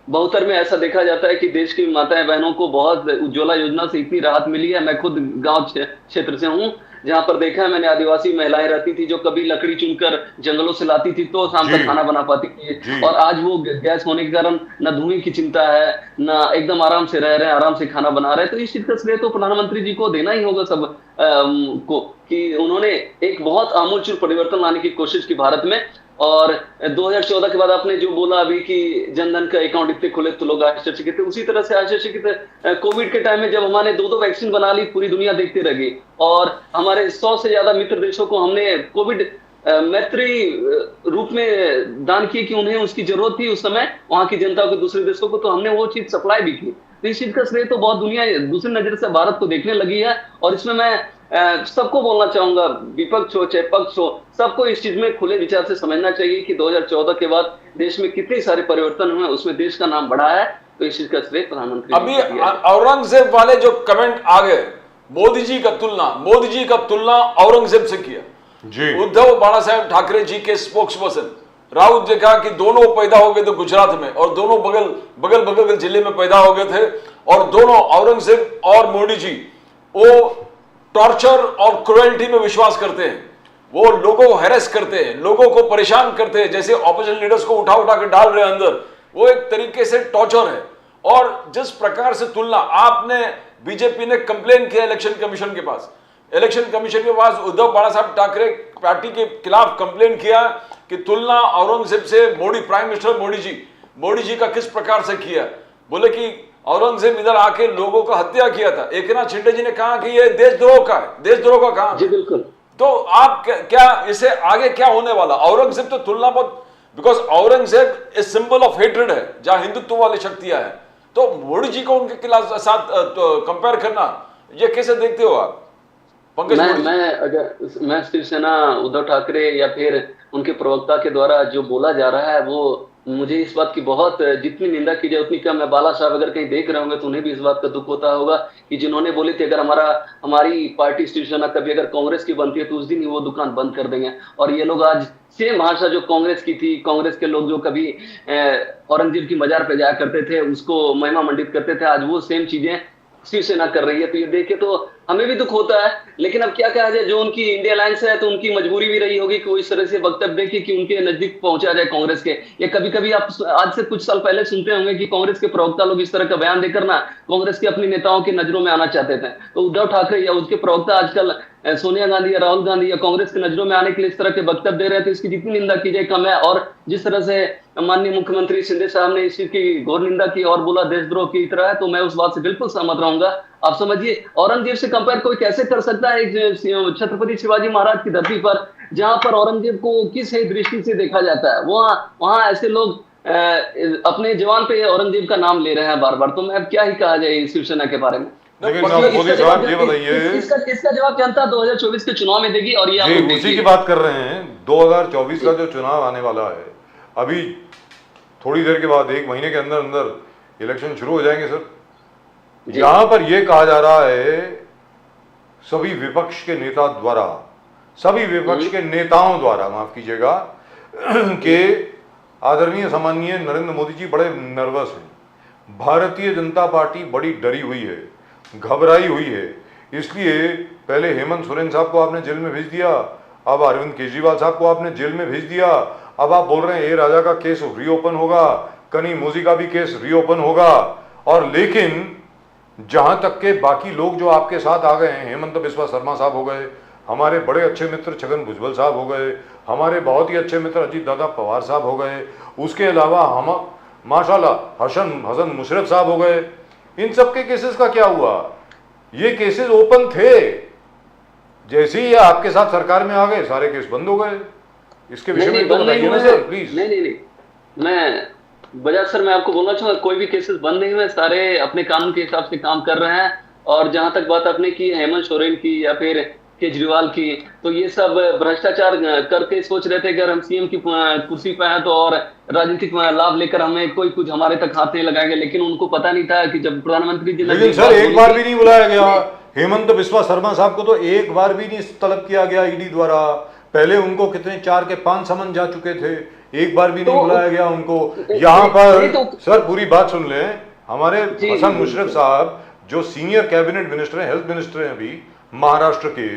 बहुतर में ऐसा देखा जाता है कि देश की माताएं बहनों को बहुत उज्ज्वला योजना से इतनी राहत मिली है। मैं खुद गांव क्षेत्र से हूँ, जहां पर देखा है मैंने, आदिवासी महिलाएं रहती थी जो कभी लकड़ी चुनकर जंगलों से लाती थी तो शाम जी। तक खाना बना पाती थी, जी। और आज वो गैस होने के कारण न धुएं की चिंता है, न एकदम आराम से रह रहे हैं, आराम से खाना बना रहे हैं। तो इस चीज का श्रेय तो प्रधानमंत्री जी को देना ही होगा सब को, कि उन्होंने एक बहुत आमूलचूल परिवर्तन लाने की कोशिश की भारत में। और 2014 के बाद आपने जो बोला अभी कि जनधन का अकाउंट इतने खुले तो लोग आश्चर्यचकित थे, उसी तरह से आश्चर्यचकित कोविड के टाइम में जब हमने 2 वैक्सीन बना ली, पूरी दुनिया देखती रह गई, और हमारे 100 से ज्यादा मित्र देशों को हमने कोविड मैत्री रूप में दान किए कि उन्हें उसकी जरूरत थी उस समय, वहां की जनता को, दूसरे देशों को, तो हमने वो चीज सप्लाई भी की। तो इस चीज का श्रेय तो बहुत दुनिया दूसरी नजर से भारत को देखने लगी है। और इसमें मैं सबको बोलना चाहूंगा, विपक्ष हो चाहे पक्ष हो, सबको इस चीज में खुले विचार से समझना चाहिए कि 2014 के बाद देश में कितने सारे परिवर्तन हुए, उसमें देश का नाम बढ़ा है। तो इस चीज का श्रेय प्रधानमंत्री अभी औरंगजेब वाले जो कमेंट आ गए, मोदी जी का तुलना औरंगजेब से किया जी। उद्धव बाला साहेब ठाकरे जी के स्पोक्स पर्सन राउत जी कहा कि दोनों पैदा हो गए थे गुजरात में, और दोनों बगल के जिले में पैदा हो गए थे, और दोनों औरंगजेब और मोदी जी वो टॉर्चर और क्रुएल्टी में विश्वास करते हैं, वो लोगों को हैरेस करते हैं, लोगों को परेशान करते हैं, जैसे ऑपोजिशन लीडर्स को उठा के डाल रहे हैं अंदर, वो एक तरीके से टॉर्चर है। और जिस प्रकार से तुलना आपने, बीजेपी ने कंप्लेन किया इलेक्शन कमीशन के पास, उद्धव बाला साहब ठाकरे पार्टी के खिलाफ कंप्लेन किया कि तुलना औरंगजेब से प्राइम मिनिस्टर मोदी जी का किस प्रकार से किया। बोले कि औरंगजेब इधर आके लोगों का हत्या किया था। एकनाथ शिंदे जी ने कहा कि ये देशद्रोह का काम। जी बिल्कुल। तो आप क्या इससे आगे क्या होने वाला? औरंगजेब तो तुलना बहुत, because Aurangzeb is symbol of hatred है, जहां हिंदुत्व वाली शक्तियां हैं, तो मोदी जी को उनके खिलाफ साथ कंपेयर करना, ये कैसे देखते हो आप? मैं शिवसेना, उद्धव ठाकरे या फिर उनके प्रवक्ता के द्वारा जो बोला जा रहा है, वो मुझे इस बात की बहुत, जितनी निंदा की जाए उतनी कम है। बाला साहब अगर कहीं देख रहे होंगे तो उन्हें भी इस बात का दुख होता होगा कि जिन्होंने बोली थी अगर हमारी पार्टी शिवसेना कभी अगर कांग्रेस की बनती है तो उस दिन ही वो दुकान बंद कर देंगे। और ये लोग आज सेम भाषा जो कांग्रेस की थी, कांग्रेस के लोग जो कभी औरंगजेब की मजार पे जाया करते थे, उसको महिमा मंडित करते थे, आज वो सेम चीजें शिवसेना कर रही है। तो ये देखे तो हमें भी दुख होता है, लेकिन अब क्या कहा जाए, जो उनकी इंडिया अलायंस है तो उनकी मजबूरी भी रही होगी कि वो इस तरह से वक्तव्य देखे कि उनके नजदीक पहुंचा जाए कांग्रेस के। या कभी कभी आप आज से कुछ साल पहले सुनते होंगे कि कांग्रेस के प्रवक्ता लोग इस तरह का बयान देकर ना कांग्रेस के अपने नेताओं की नजरों में आना चाहते थे। तो उद्धव ठाकरे या उसके प्रवक्ता आजकल सोनिया गांधी या राहुल गांधी या कांग्रेस की नजरों में आने के लिए इस तरह के वक्तव्य दे रहे थे, इसकी जितनी निंदा की जाए कम है। और जिस तरह से माननीय मुख्यमंत्री शिंदे साहब ने इस चीज की घोर निंदा की और बोला देशद्रोह की तरह है, तो मैं उस बात से बिल्कुल सहमत रहूंगा। आप समझिए, औरंगजेब से कंपेयर कोई कैसे कर सकता है छत्रपति शिवाजी महाराज की धरती पर, जहां पर औरंगजेब को किस दृष्टि से देखा जाता है। वहां ऐसे लोग अपने जवान पे औरंगजेब का नाम ले रहे हैं बार बार। तो मैं अब क्या ही कहा जाए शिवसेना के बारे में। मोदी साहब ये बताइए, इसका जवाब जनता 2024 के चुनाव में देगी। और ये उसी की बात कर रहे हैं, 2024 का जो चुनाव आने वाला है, अभी थोड़ी देर के बाद 1 महीने के अंदर अंदर इलेक्शन शुरू हो जाएंगे सर। यहां पर यह कहा जा रहा है सभी विपक्ष के नेताओं द्वारा, माफ कीजिएगा, कि आदरणीय सम्माननीय नरेंद्र मोदी जी बड़े नर्वस हैं, भारतीय जनता पार्टी बड़ी डरी हुई है, घबराई हुई है, इसलिए पहले हेमंत सोरेन साहब को आपने जेल में भेज दिया, अब अरविंद केजरीवाल साहब को आपने जेल में भेज दिया, अब आप बोल रहे हैं ए राजा का केस रीओपन होगा, कनी मोदी का भी केस रीओपन होगा। और लेकिन जहां तक के बाकी लोग जो आपके साथ आ गए हैं, हेमंत बिस्वा शर्मा साहब हो गए, हमारे बड़े अच्छे मित्र छगन भुजबल साहब हो गए, हमारे बहुत ही अच्छे मित्र अजीत दादा पवार साहब हो गए, उसके अलावा हम माशाल्लाह हसन मुशर्रफ साहब हो गए, इन सब के केसेस का क्या हुआ? ये केसेस ओपन थे, जैसे ही आपके साथ सरकार में आ गए सारे केस बंद हो गए। इसके विषय में तो बताइए ना सर प्लीज। नहीं, मैं बजाज सर, मैं आपको बोलना चाहूंगा, कोई भी केसेस बंद नहीं हुए, सारे अपने कानून के हिसाब से काम कर रहे हैं। और जहां तक बात आपने की हेमंत सोरेन की या फिर केजरीवाल की, तो ये सब भ्रष्टाचार करके सोच रहे थे कि अगर हम सीएम की कुर्सी पे हैं तो और राजनीतिक लाभ लेकर हमें कोई कुछ हमारे तक हाथ नहीं लगाएंगे। लेकिन उनको पता नहीं था कि जब प्रधानमंत्री जी, लेकिन सर एक बार भी नहीं बुलाया गया, हेमंत बिस्वा शर्मा साहब को तो एक बार भी नहीं तलब किया गया ईडी द्वारा। पहले उनको कितने 4 के 5 समन जा चुके थे, एक बार भी नहीं बुलाया गया उनको। यहाँ पर सर पूरी बात सुन लें, हमारे हसन मुशर्रफ साहब जो सीनियर कैबिनेट मिनिस्टर हैं, हेल्थ मिनिस्टर हैं अभी महाराष्ट्र के,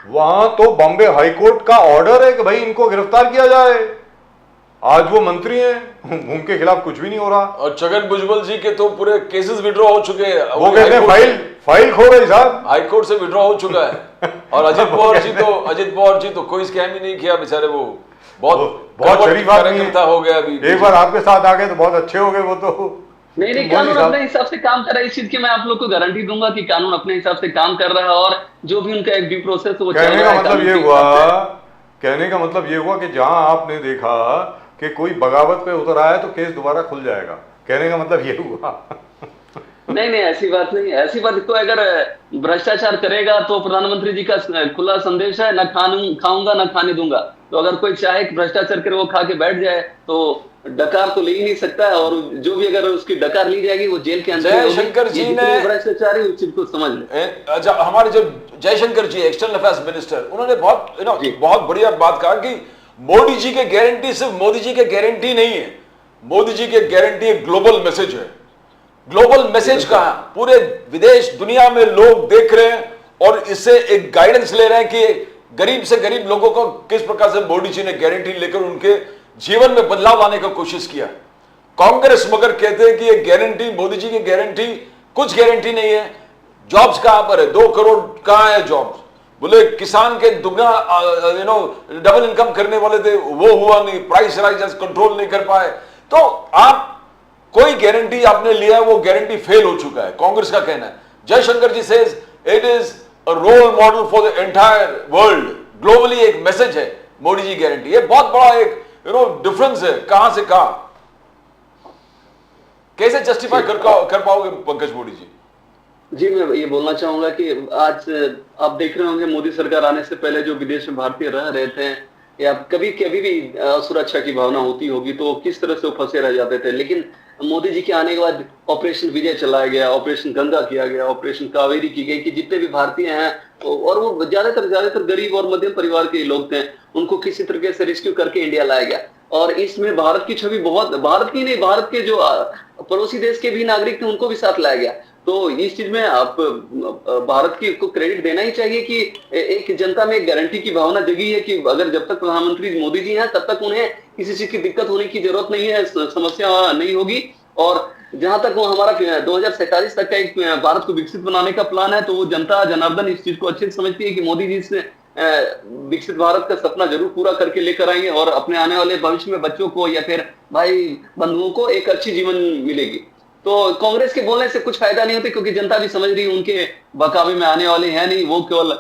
वहां तो बॉम्बे हाईकोर्ट का ऑर्डर है कि भाई इनको गिरफ्तार किया जाए। आज वो मंत्री हैं, उनके खिलाफ कुछ भी नहीं हो रहा। और छगन भुजबल जी के तो पूरे केसेस विड्रॉ हो चुके हैं। वो कहते हैं फाइल खो गई साहब, हाईकोर्ट से विड्रॉ हो चुका है। और अजित पवार जी तो कोई स्कैम ही नहीं किया बेचारे, वो बहुत शरीफ आदमी हो गया अभी। एक बार आपके साथ आ गए तो बहुत अच्छे हो गए वो तो। नहीं, कानून अपने हिसाब से काम कर रहा है। इस चीज की मैं आप लोग को गारंटी दूंगा कि कानून अपने हिसाब से काम कर रहा है, और जो भी उनका एक ड्यू प्रोसेस वो कहने का मतलब ये हुआ कि जहां आपने देखा कि कोई बगावत पे उतर आया तो केस दोबारा खुल जाएगा, कहने का मतलब ये हुआ। नहीं, ऐसी बात नहीं। ऐसी बात तो अगर भ्रष्टाचार करेगा तो प्रधानमंत्री जी का खुला संदेश है, न खाऊंगा न खाने दूंगा। तो अगर कोई चाहे कि भ्रष्टाचार करे वो खा के बैठ जाए तो डकार तो ले ही नहीं सकता है, और जो भी अगर उसकी डकार ली जाएगी वो जेल के अंदर। जयशंकर जी ने भ्रष्टाचारी उस चीज को समझ ले। अच्छा, हमारे जो जयशंकर जी एक्सटर्नल अफेयर्स मिनिस्टर, उन्होंने बहुत बढ़िया बात कहा कि मोदी जी के गारंटी सिर्फ मोदी जी के गारंटी नहीं है, मोदी जी के गारंटी एक ग्लोबल मैसेज है। ग्लोबल मैसेज का पूरे विदेश दुनिया में लोग देख रहे हैं और इससे एक गाइडेंस ले रहे हैं कि गरीब से गरीब लोगों को किस प्रकार से मोदी जी ने गारंटी लेकर उनके जीवन में बदलाव लाने का कोशिश किया। कांग्रेस मगर कहते हैं कि ये गारंटी, मोदी जी की गारंटी कुछ गारंटी नहीं है। जॉब्स कहां पर है? 2 करोड़ कहां है जॉब्स? बोले किसान के दुगना डबल इनकम करने वाले थे, वो हुआ नहीं। प्राइस राइज कंट्रोल नहीं कर पाए। तो आप कोई गारंटी आपने लिया है, वो गारंटी फेल हो चुका है, कांग्रेस का कहना है। Jaishankar ji says it is a role model for the entire world. Globally एक मैसेज है मोदी जी गारंटी। ये बहुत बड़ा एक डिफरेंस है, कहां से कहां। कैसे जस्टिफाई कर पाओगे पंकज मोदी जी? जी, मैं ये बोलना चाहूंगा कि आज आप देख रहे होंगे मोदी सरकार आने से पहले जो विदेश में भारतीय रह रहे थे, या कभी भी सुरक्षा की भावना होती होगी तो किस तरह से वो फंसे रह जाते थे। लेकिन मोदी जी के आने के बाद ऑपरेशन विजय चलाया गया, ऑपरेशन गंगा किया गया, ऑपरेशन कावेरी की गई, कि जितने भी भारतीय हैं और वो ज्यादातर गरीब और मध्यम परिवार के लोग थे, उनको किसी तरीके से रेस्क्यू करके इंडिया लाया गया। और इसमें भारत की छवि बहुत, भारत की नहीं, भारत के जो पड़ोसी देश के भी नागरिक थे उनको भी साथ लाया गया। तो इस चीज में आप भारत की को क्रेडिट देना ही चाहिए कि एक जनता में एक गारंटी की भावना जगी है कि अगर जब तक प्रधानमंत्री मोदी जी हैं तब तक उन्हें किसी चीज की दिक्कत होने की जरूरत नहीं है, समस्या नहीं होगी। और जहां तक वो हमारा 2047 तक का एक भारत को विकसित बनाने का प्लान है, तो वो जनता जनार्दन इस चीज को अच्छे से समझती है कि मोदी जी से विकसित भारत का सपना जरूर पूरा करके लेकर आएंगे, और अपने आने वाले भविष्य में बच्चों को या फिर भाई बंधुओं को एक अच्छी जीवन मिलेगी। तो कांग्रेस के बोलने से कुछ फायदा नहीं होता, क्योंकि जनता भी समझ रही है उनके बहकावे में आने वाले हैं नहीं। वो केवल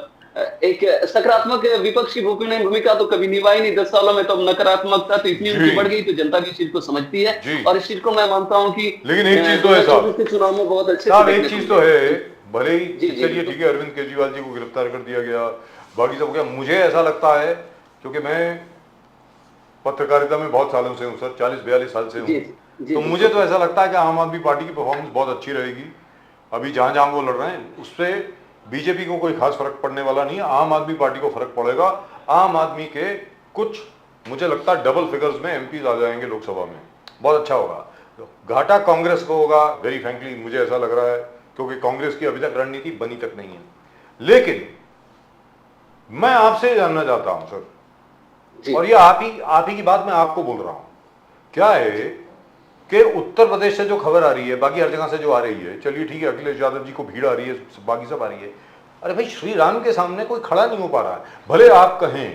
एक सकारात्मक विपक्ष की भूमिका तो कभी निभाई नहीं 10 सालों में, तो नकारात्मकता तो इतनी उनकी बढ़ गई, तो जनता भी इस चीज को समझती है। और इस चीज को मैं मानता हूँ कि लेकिन एक चीज तो है साहब, चुनाव में बहुत अच्छे एक चीज तो है, भले ही चलिए ठीक है अरविंद केजरीवाल जी को गिरफ्तार कर दिया गया, बाकी सब हो गया। मुझे ऐसा लगता है, क्योंकि मैं पत्रकारिता में बहुत सालों से हूँ सर, 40-42 साल से हूँ, तो मुझे तो ऐसा लगता है कि आम आदमी पार्टी की परफॉर्मेंस बहुत अच्छी रहेगी। अभी जहां जहां वो लड़ रहे हैं उससे बीजेपी को कोई खास फर्क पड़ने वाला नहीं है, आम आदमी पार्टी को फर्क पड़ेगा। आम आदमी के कुछ, मुझे लगता है डबल फिगर्स में एमपीज आ जाएंगे लोकसभा में, बहुत अच्छा होगा। घाटा कांग्रेस को होगा, वेरी फ्रैंकली मुझे ऐसा लग रहा है, क्योंकि कांग्रेस की अभी तक रणनीति बनी तक नहीं है। लेकिन मैं आपसे जानना चाहता हूं सर, और ये आप ही की बात मैं आपको बोल रहा हूं, क्या है कि उत्तर प्रदेश से जो खबर आ रही है, बाकी हर जगह से जो आ रही है, चलिए ठीक है अखिलेश यादव जी को भीड़ आ रही है, बाकी सब आ रही है, अरे भाई श्री राम के सामने कोई खड़ा नहीं हो पा रहा है। भले आप कहें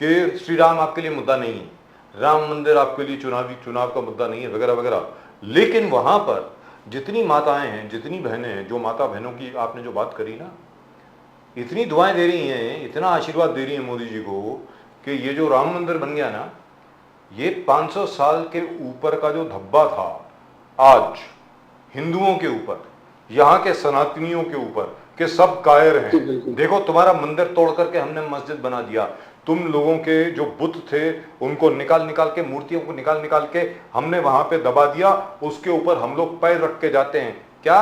कि श्री राम आपके लिए मुद्दा नहीं है, राम मंदिर आपके लिए चुनाव का मुद्दा नहीं है, वगैरह वगैरह, लेकिन वहां पर जितनी माताएं हैं, जितनी बहनें हैं, जो माता बहनों की आपने जो बात करी ना, इतनी दुआएं दे रही हैं, इतना आशीर्वाद दे रही हैं मोदी जी को कि ये जो राम मंदिर बन गया ना, ये 500 साल के ऊपर का जो धब्बा था आज हिंदुओं के ऊपर, यहाँ के सनातनियों के ऊपर, कि सब कायर हैं, देखो तुम्हारा मंदिर तोड़ करके हमने मस्जिद बना दिया, तुम लोगों के जो बुत थे उनको निकाल के, मूर्तियों को निकाल के हमने वहां पे दबा दिया, उसके ऊपर हम लोग पैर रख के जाते हैं। क्या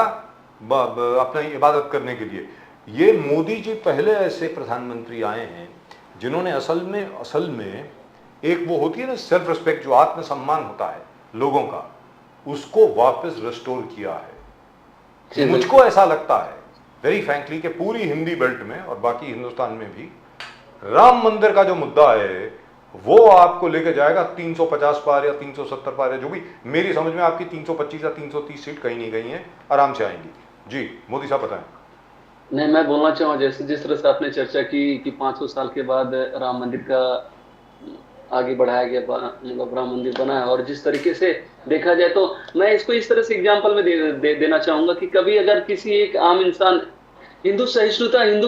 अपना इबादत करने के लिए। ये मोदी जी पहले ऐसे प्रधानमंत्री आए हैं जिन्होंने असल में एक वो होती है ना सेल्फ रिस्पेक्ट, जो आत्मसम्मान होता है लोगों का, उसको वापस रिस्टोर किया है। मुझको ऐसा लगता है वेरी फ्रैंकली कि पूरी हिंदी बेल्ट में और बाकी हिंदुस्तान में भी राम मंदिर का जो मुद्दा है वो आपको लेके जाएगा 350 पार या 370 पार है, जो भी मेरी समझ में आपकी 325 या 330 सीट कहीं नहीं गई हैं, आराम से आएंगी। जी मोदी साहब बताएं। नहीं, मैं बोलना चाहूँगा जैसे जिस तरह से आपने चर्चा की कि 500 साल के बाद राम मंदिर का आगे बढ़ाया गया, मतलब राम मंदिर बना है, और जिस तरीके से देखा जाए तो मैं इसको इस तरह से एग्जांपल में देना चाहूंगा कि कभी अगर किसी एक आम इंसान हिंदू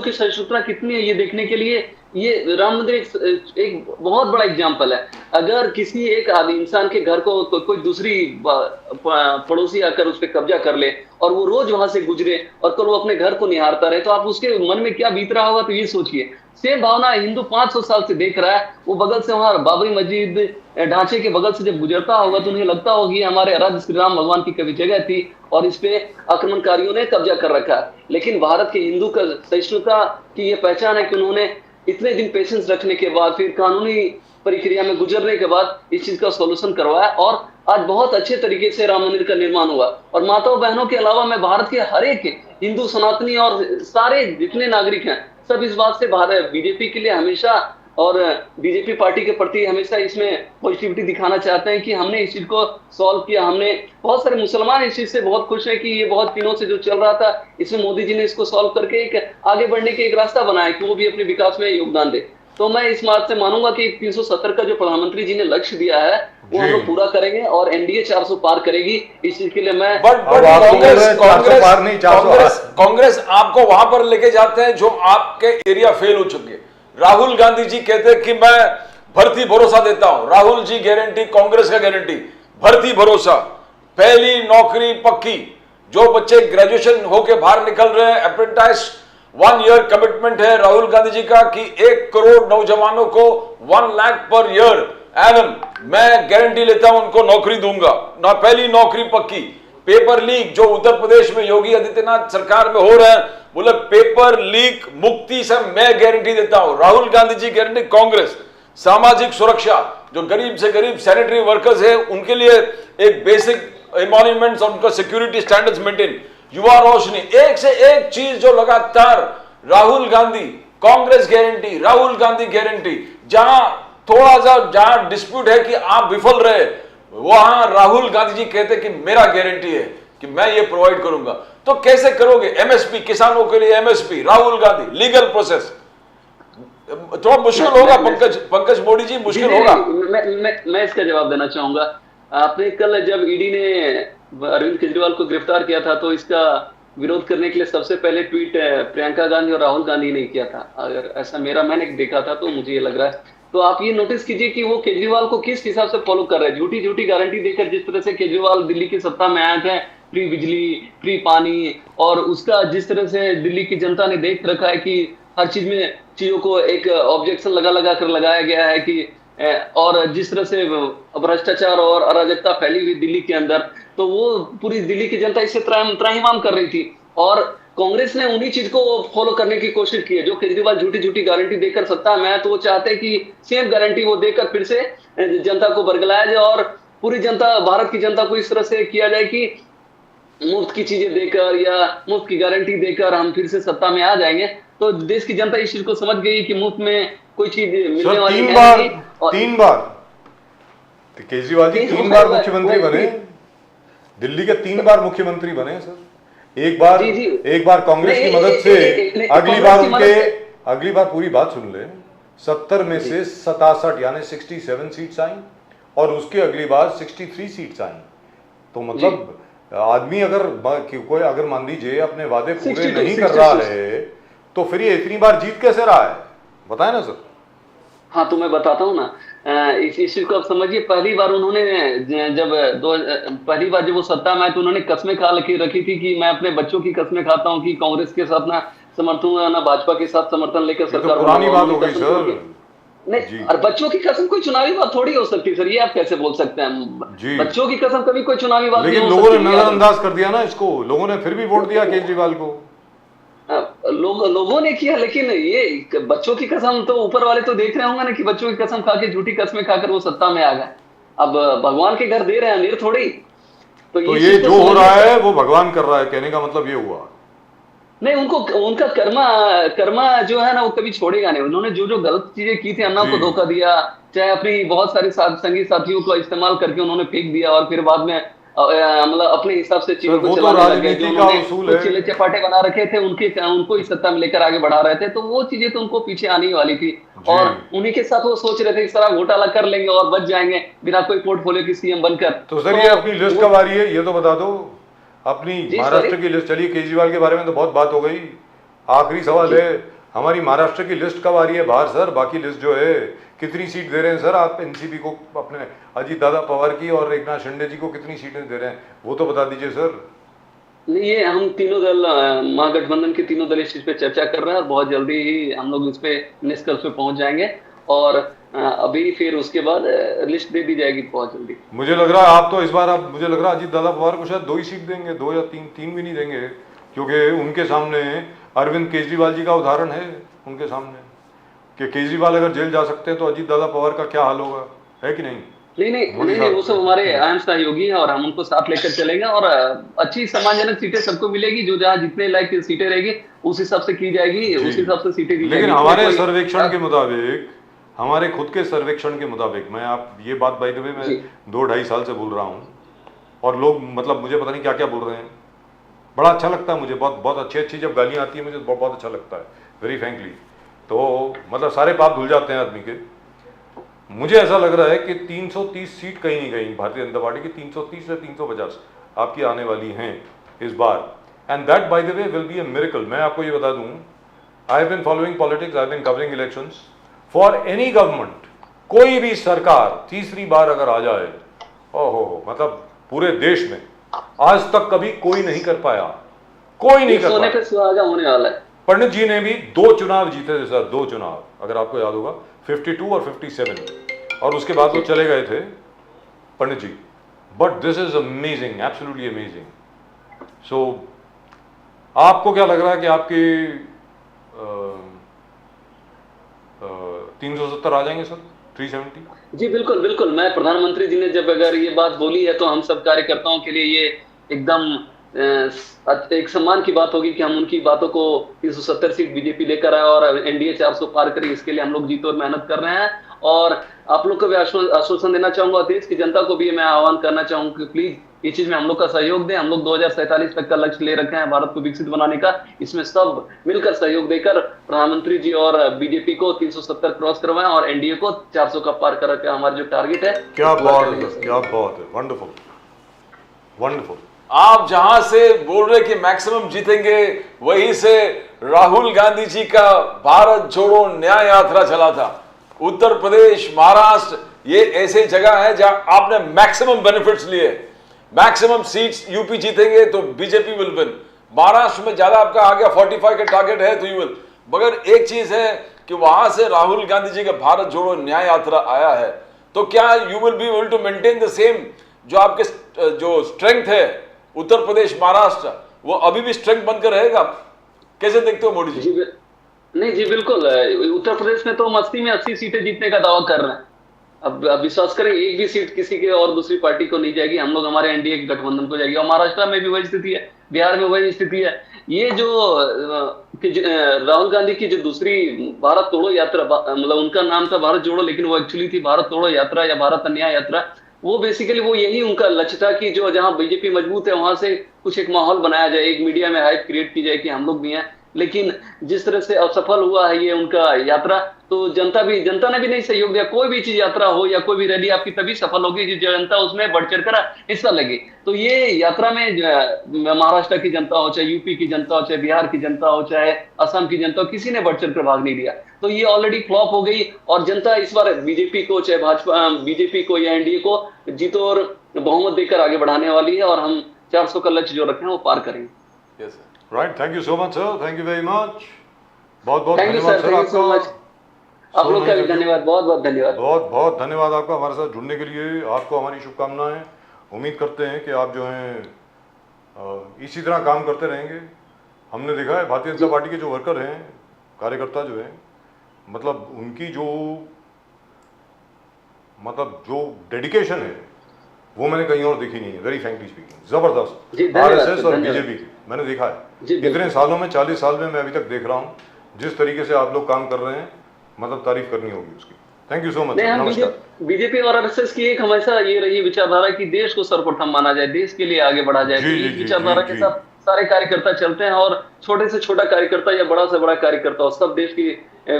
की सहिष्णुता कितनी है ये देखने के लिए ये राम मंदिर एक बहुत बड़ा एग्जाम्पल है। अगर किसी एक आदमी इंसान के घर को कोई दूसरी पड़ोसी आकर उस पर कब्जा कर ले और वो रोज वहां से गुजरे और कल वो अपने घर को निहारता रहे तो आप उसके मन में क्या बीत रहा होगा, तो ये सोचिए। सेम भावना हिंदू 500 साल से देख रहा है, वो बगल से वहां बाबरी मस्जिद ढांचे के बगल से जब गुजरता होगा तो उन्हें लगता होगा कि हमारे आराध्य श्री राम भगवान की कभी जगह थी और इस पे आक्रमणकारियों ने कब्जा कर रखा है। लेकिन भारत के हिंदू का सहिष्णुता की ये पहचान है कि उन्होंने इतने दिन पेशेंस रखने के बाद फिर कानूनी प्रक्रिया में गुजरने के बाद इस चीज का सॉल्यूशन करवाया और आज बहुत अच्छे तरीके से राम मंदिर का निर्माण हुआ। और माताओं बहनों के अलावा मैं भारत के हर एक हिंदू सनातनी और सारे जितने नागरिक हैं सब इस बात से भारत बीजेपी के लिए हमेशा और बीजेपी पार्टी के प्रति हमेशा इसमें पॉजिटिविटी दिखाना चाहते हैं कि हमने इस चीज को सॉल्व किया। हमने बहुत सारे मुसलमान इस चीज से बहुत खुश है कि ये बहुत दिनों से जो चल रहा था इसमें मोदी जी ने इसको सॉल्व करके एक आगे बढ़ने के एक रास्ता बनाया कि वो भी अपने विकास में योगदान दे। तो मैं इस बात से मानूंगा कि 370 का जो प्रधानमंत्री जी ने लक्ष्य दिया है वो हम लोग पूरा करेंगे और एनडीए 400 पार करेगी। इस चीज के लिए मैं कांग्रेस आपको वहां पर लेके जाते हैं जो आपके एरिया फेल हो चुके हैं। राहुल गांधी जी कहते हैं कि मैं भर्ती भरोसा देता हूं, राहुल जी गारंटी, कांग्रेस का गारंटी भर्ती भरोसा, पहली नौकरी पक्की। जो बच्चे ग्रेजुएशन होके बाहर निकल रहे हैं, अप्रेंटिस 1 ईयर कमिटमेंट है राहुल गांधी जी का कि 1 करोड़ नौजवानों को 1 लाख पर ईयर एनम मैं गारंटी लेता हूं, उनको नौकरी दूंगा ना, पहली नौकरी पक्की। पेपर लीक जो उत्तर प्रदेश में योगी आदित्यनाथ सरकार में हो रहे हैं, बोले पेपर लीक मुक्ति से मैं गारंटी देता हूं, राहुल गांधी जी गारंटी। कांग्रेस सामाजिक सुरक्षा, जो गरीब से गरीब सैनिटरी वर्कर्स है उनके लिए एक बेसिक एमॉन्यूमेंट्स और उनका सिक्योरिटी स्टैंडर्ड्स मेंटेन। युवा रोशनी, एक से एक चीज जो लगातार राहुल गांधी, कांग्रेस गारंटी, राहुल गांधी गारंटी। जहां थोड़ा सा जहां डिस्प्यूट है कि आप विफल रहे, वहां राहुल गांधी जी कहते कि मेरा गारंटी है कि मैं ये प्रोवाइड करूंगा। तो कैसे करोगे? एमएसपी, किसानों के लिए MSP, Rahul Gandhi, legal process, थोड़ा मुश्किल होगा। पंकज मोदी जी मुश्किल होगा। मैं इसका जवाब देना चाहूंगा। आपने कल जब ईडी ने अरविंद केजरीवाल को गिरफ्तार किया था तो इसका विरोध करने के लिए सबसे पहले ट्वीट प्रियंका गांधी और राहुल गांधी ने किया था। अगर ऐसा मैंने देखा था तो मुझे ये लग रहा है। तो आप ये नोटिस कीजिए कि वो केजरीवाल को किस हिसाब से फॉलो कर रहे हैं। झूठी गारंटी देकर जिस तरह से केजरीवाल दिल्ली की सत्ता में आए थे, फ्री बिजली, फ्री पानी, और उसका जिस तरह से दिल्ली की जनता ने देख रखा है कि हर चीज में चीजों को एक ऑब्जेक्शन लगा कर लगाया गया है कि, और जिस तरह से भ्रष्टाचार और अराजकता फैली हुई दिल्ली के अंदर, तो वो पूरी दिल्ली की जनता इससे त्राहिमाम कर रही थी। और कांग्रेस ने उन्हीं चीज को फॉलो करने की कोशिश की है। जो केजरीवाल झूठी गारंटी देकर सत्ता में है तो वो चाहते हैं कि सेम गारंटी वो देकर फिर से जनता को बरगलाया जाए और पूरी जनता, भारत की जनता को इस तरह से किया जाए कि मुफ्त की चीजें देकर या मुफ्त की गारंटी देकर हम फिर से सत्ता में आ जाएंगे। तो देश की जनता इस चीज को समझ गई कि मुफ्त में कोई चीज मिलने वाली है। तीन बार केजरीवाल जी 3 बार मुख्यमंत्री बने, दिल्ली के 3 बार मुख्यमंत्री बने सर। एक बार कांग्रेस की मदद से, अगली बार पूरी बात सुन ले, 70 में से 67 यानी 67 सीट्स आई और उसके अगली बार 63 सीट्स आई। तो मतलब आदमी अगर कोई अगर मान लीजिए अपने वादे पूरे नहीं कर रहा है तो फिर ये इतनी बार जीत कैसे रहा है, बताए ना सर। हाँ, तो मैं बताता हूँ ना, इस चीज को आप समझिए। पहली बार जब वो सत्ता में आए तो उन्होंने कस्में खा रखी थी कि मैं अपने बच्चों की कस्में खाता हूँ कि कांग्रेस के साथ ना समर्थन ना भाजपा के साथ समर्थन लेकर सरकार। पुरानी बात हो गई सर। नहीं, और बच्चों की कसम कोई चुनावी बात थोड़ी हो सकती है सर, ये आप कैसे बोल सकते जी। हैं? बच्चों की कसम कभी कोई चुनावी बात नहीं लेकिन हो लोगों ने सकती। नजरअंदाज कर दिया ना इसको, लोगों ने फिर भी वोट दिया केजरीवाल को। लोगों ने किया, लेकिन ये बच्चों की कसम तो ऊपर वाले तो देख रहे होंगे ना कि बच्चों की कसम खा के, झूठी कसमें खाकर वो सत्ता में आ गए। अब भगवान के घर दे रहे हैं, अमीर थोड़ी। तो ये चीज जो हो समझ रहा में- है वो भगवान कर रहा है, कहने का मतलब ये हुआ। नहीं, उनको उनका कर्मा जो है ना, वो कभी छोड़ेगा नहीं। उन्होंने जो जो गलत चीजें की थी, अन्ना जी। को धोखा दिया, चाहे अपनी बहुत सारे संगी साथियों को इस्तेमाल करके उन्होंने फेंक दिया, और फिर बाद में मतलब अपने हिसाब से चीजों सर, को वो तो चलाने लग गए। राजनीति जो का उन्होंने उसूल कुछ है। चिल्ले चपाटे बना रखे थे, उनको ही सत्ता में लेकर आगे बढ़ा रहे थे, तो वो चीजें तो उनको पीछे आने ही वाली थी। जी। और उन्हीं के साथ वो सोच रहे थे कि सारा घोटाला कर लेंगे और बच जाएंगे बिना कोई पोर्टफोलियो की सीएम बनकर। तो सर, ये अपनी लिस्ट कब आ रही है ये तो बता दो, अपनी जी, महाराष्ट्र सॉरी। की लिस्ट। चलिए, केजरीवाल के बारे में तो बहुत बात हो गई, आखिरी सवाल है, हमारी महाराष्ट्र की लिस्ट कब आ रही है बाहर सर? बाकी लिस्ट जो है, कितनी सीट दे रहे हैं सर आप एनसीपी को, अपने अजीत दादा पवार की और एकनाथ शिंदे जी को कितनी सीटें दे रहे हैं, वो तो बता दीजिए सर। नहीं, ये हम तीनों दल, महागठबंधन के तीनों दल इस चीज पे चर्चा कर रहे हैं, और बहुत जल्दी ही हम लोग इस पे निष्कर्ष पे पहुंच जाएंगे। और अभी फिर उसके बाद लिस्ट दे दी जाएगी बहुत जल्दी। मुझे लग रहा है आप तो इस बार, आप मुझे लग रहा है अजीत दादा पवार को शायद 2 ही सीट देंगे, 2 या 3 भी नहीं देंगे, क्योंकि उनके सामने अरविंद केजरीवाल जी का उदाहरण है उनके सामने, कि केजरीवाल अगर जेल जा सकते हैं तो अजीत दादा पवार का क्या हाल होगा, है कि नहीं? नहीं, वो सब हमारे अहम सहयोगी हैं, और हम उनको साथ लेकर चलेंगे, और अच्छी सम्मानजनक सीटें सबको मिलेगी। जो जहाँ जितने लायक की सीटें रहेगी उस हिसाब से की जाएगी, उस हिसाब से सीटें दी जाएगी। लेकिन हमारे सर्वेक्षण के मुताबिक, हमारे खुद के सर्वेक्षण के मुताबिक, मैं आप ये बात बाय द वे मैं 2-2.5 साल से बोल रहा हूँ, और लोग मतलब मुझे पता नहीं क्या क्या बोल रहे हैं, बड़ा अच्छा लगता है मुझे, बहुत बहुत अच्छी जब गालियाँ आती है मुझे बहुत बहुत अच्छा लगता है, वेरी फ्रेंकली। तो मतलब सारे पाप धुल जाते हैं आदमी के। मुझे ऐसा लग रहा है कि 330 सीट कहीं नहीं कहीं भारतीय जनता पार्टी की 330 से 350 आपकी आने वाली हैं इस बार, and that by the way will be a miracle. मैं आपको ये बता दूं, I have been following politics, I have been covering elections for any government. कोई भी सरकार तीसरी बार अगर आ जाए, ओहो, मतलब पूरे देश में आज तक कभी कोई नहीं कर पाया, कोई नहीं कर सोने पाया। पे सुहागा होने वाला है। पंडित जी ने भी 2 चुनाव जीते थे सर, 2 चुनाव, अगर आपको याद होगा, 52 और 57, और उसके बाद वो चले गए थे Pandit ji. But this is amazing, absolutely amazing. So आपको क्या लग रहा है कि आपके 370 आ जाएंगे सर, 370? जी बिल्कुल बिल्कुल। मैं प्रधानमंत्री जी ने जब अगर ये बात बोली है, तो हम सब कार्यकर्ताओं के लिए ये एकदम एक सम्मान की बात होगी कि हम उनकी बातों को 370 सीट बीजेपी लेकर आए और एनडीए 400 पार करे। इसके लिए हम लोग जी तोड़ मेहनत कर रहे हैं, और आप लोग को भी आश्वासन देना चाहूंगा, देश की जनता को भी मैं आह्वान करना चाहूंगा कि प्लीज इस चीज में हम लोग का सहयोग दें। हम लोग 2047 तक का लक्ष्य ले रखे हैं भारत को विकसित बनाने का। इसमें सब मिलकर सहयोग देकर प्रधानमंत्री जी और बीजेपी को 370 क्रॉस करवाएं, और एनडीए को 400 का पार कर हमारा जो टारगेट है। क्या बात है, क्या बात है, वंडरफुल वंडरफुल। आप जहां से बोल रहे कि मैक्सिमम जीतेंगे, वहीं से राहुल गांधी जी का भारत जोड़ो न्याय यात्रा चला था। उत्तर प्रदेश, महाराष्ट्र, ये ऐसे जगह है जहां आपने मैक्सिमम बेनिफिट्स लिए। मैक्सिमम सीट्स यूपी जीतेंगे तो बीजेपी विल विन। महाराष्ट्र में ज्यादा आपका आ गया, 45 का टारगेट है तो यू विल। मगर एक चीज है कि वहां से राहुल गांधी जी का भारत जोड़ो न्याय यात्रा आया है, तो क्या you will be able to maintain the same जो आपके जो स्ट्रेंथ है उत्तर प्रदेश, महाराष्ट्र, वो अभी भी स्ट्रेंथ बनकर रहेगा? कैसे देखते हो मोदी जी? नहीं जी बिल्कुल। उत्तर प्रदेश में तो हम 80 में 80 सीटें जीतने का दावा कर रहे हैं। अब विश्वास करें, एक भी सीट किसी के और दूसरी पार्टी को नहीं जाएगी, हम लोग हमारे एनडीए के गठबंधन को जाएगी। और महाराष्ट्र में भी वही स्थिति है, बिहार में वही स्थिति है। ये जो राहुल गांधी की जो दूसरी भारत तोड़ो यात्रा, मतलब उनका नाम था भारत जोड़ो, लेकिन वो एक्चुअली थी भारत तोड़ो यात्रा या भारत अन्याय यात्रा। वो बेसिकली वो यही उनका लक्ष्य था कि जो जहां बीजेपी मजबूत है वहां से कुछ एक माहौल बनाया जाए, एक मीडिया में हाइप क्रिएट की जाए कि हम लोग भी हैं। लेकिन जिस तरह से असफल हुआ है ये उनका यात्रा, तो जनता ने भी नहीं सहयोग दिया। कोई भी चीज यात्रा हो या कोई भी रैली आपकी तभी सफल होगी जो जनता उसमें बढ़ चढ़ कर हिस्सा लगे। तो ये यात्रा में महाराष्ट्र की जनता हो, चाहे यूपी की जनता हो, चाहे बिहार की जनता हो, चाहे असम की जनता हो, किसी ने बढ़ चढ़ कर भाग नहीं लिया। तो ये ऑलरेडी फ्लॉप हो गई, और जनता इस बार बीजेपी को, चाहे भाजपा, बीजेपी को या एनडीए को जीतो और बहुमत देकर आगे बढ़ाने वाली है, और हम 400 का लक्ष्य जो रखे हैं वो पार करेंगे। Yes sir. Right, thank you so much sir, thank you very much, बहुत बहुत थैंक यू धन्यवाद sir, sir thank you so आपका। मच। आप लोग का भी धन्यवाद, बहुत बहुत धन्यवाद। बहुत बहुत धन्यवाद आपका हमारे साथ जुड़ने के लिए। आपको हमारी शुभकामनाएं। उम्मीद करते हैं कि आप जो हैं इसी तरह काम करते रहेंगे। हमने देखा है भारतीय जनता पार्टी के जो वर्कर हैं, कार्यकर्ता जो हैं, मतलब उनकी जो डेडिकेशन है वो मैंने कहीं और देखी नहीं है, वेरी फ्रैंकली स्पीकिंग। जी, जबरदस्त। धन्यवाद आरएसएस सर, और धन्यवाद। बीजेपी मैंने देखा है जी, बिल्कुल। इतने सालों में, 40 साल में मैं अभी तक देख रहा हूँ जिस तरीके से आप लोग काम कर रहे हैं, मतलब तारीफ करनी होगी उसकी। Thank you so much. नहीं, हम नमस्कार। बीजेपी और आरएसएस की एक हमेशा ये रही विचारधारा कि देश को सर्वप्रथम माना जाए, देश के लिए आगे बढ़ा जाए। जी, तो जी, इस जी, विचारधारा जी, के जी। साथ सारे कार्यकर्ता चलते हैं, और छोटे से छोटा कार्यकर्ता या बड़ा से बड़ा कार्यकर्ता हो, सब देश की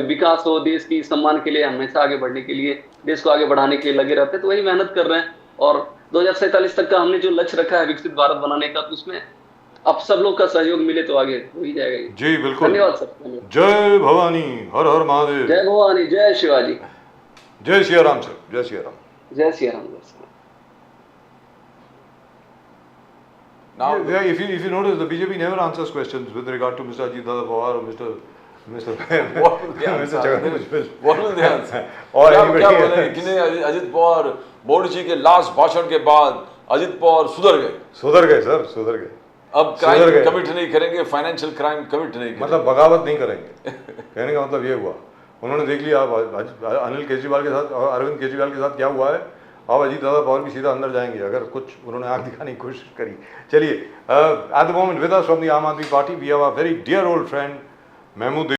विकास हो, देश की सम्मान के लिए, हमेशा आगे बढ़ने के लिए, देश को आगे बढ़ाने के लिए लगे रहते हैं। तो वही मेहनत कर रहे हैं, और 2047 तक का हमने जो लक्ष्य रखा है विकसित भारत बनाने का, तो उसमें अब सब लोग का सहयोग मिले तो आगे हो ही जाएगा ये। जी बिल्कुल। धन्यवाद सर, धन्यवाद। जय भवानी, हर हर महादेव। जय भवानी, जय शिवाजी, जय सिया राम सर, जय सिया राम। जय सिया राम, जय Siya Ram. Now, Yeah, if you notice, the BJP never answers questions with regard to Mr. Ajit Dada Pawar or Mr. what will they answer? Mr. Jagannathan Mishra. What will they answer? Or क्या anybody क्या else. बोलेंगे कि नहीं, Ajit Pawar board जी के last भाषण के बाद अजित पवार सुधर गए, सुधर गए सर, सुधर गए। अब सुधर क्राइम गए। कमिट नहीं करेंगे, फाइनेंशियल क्राइम कमिट नहीं करेंगे। मतलब बगावत नहीं करेंगे। कहने का मतलब ये हुआ, उन्होंने देख लिया अब अनिल केजरीवाल के साथ और अरविंद केजरीवाल के साथ क्या हुआ है। अब अजीत दादा पवार भी सीधा अंदर जाएंगे अगर कुछ उन्होंने आग दिखाने की कोशिश करी। चलिए, at the moment with us from the Aam Aadmi Party we have a very dear old friend Mahmood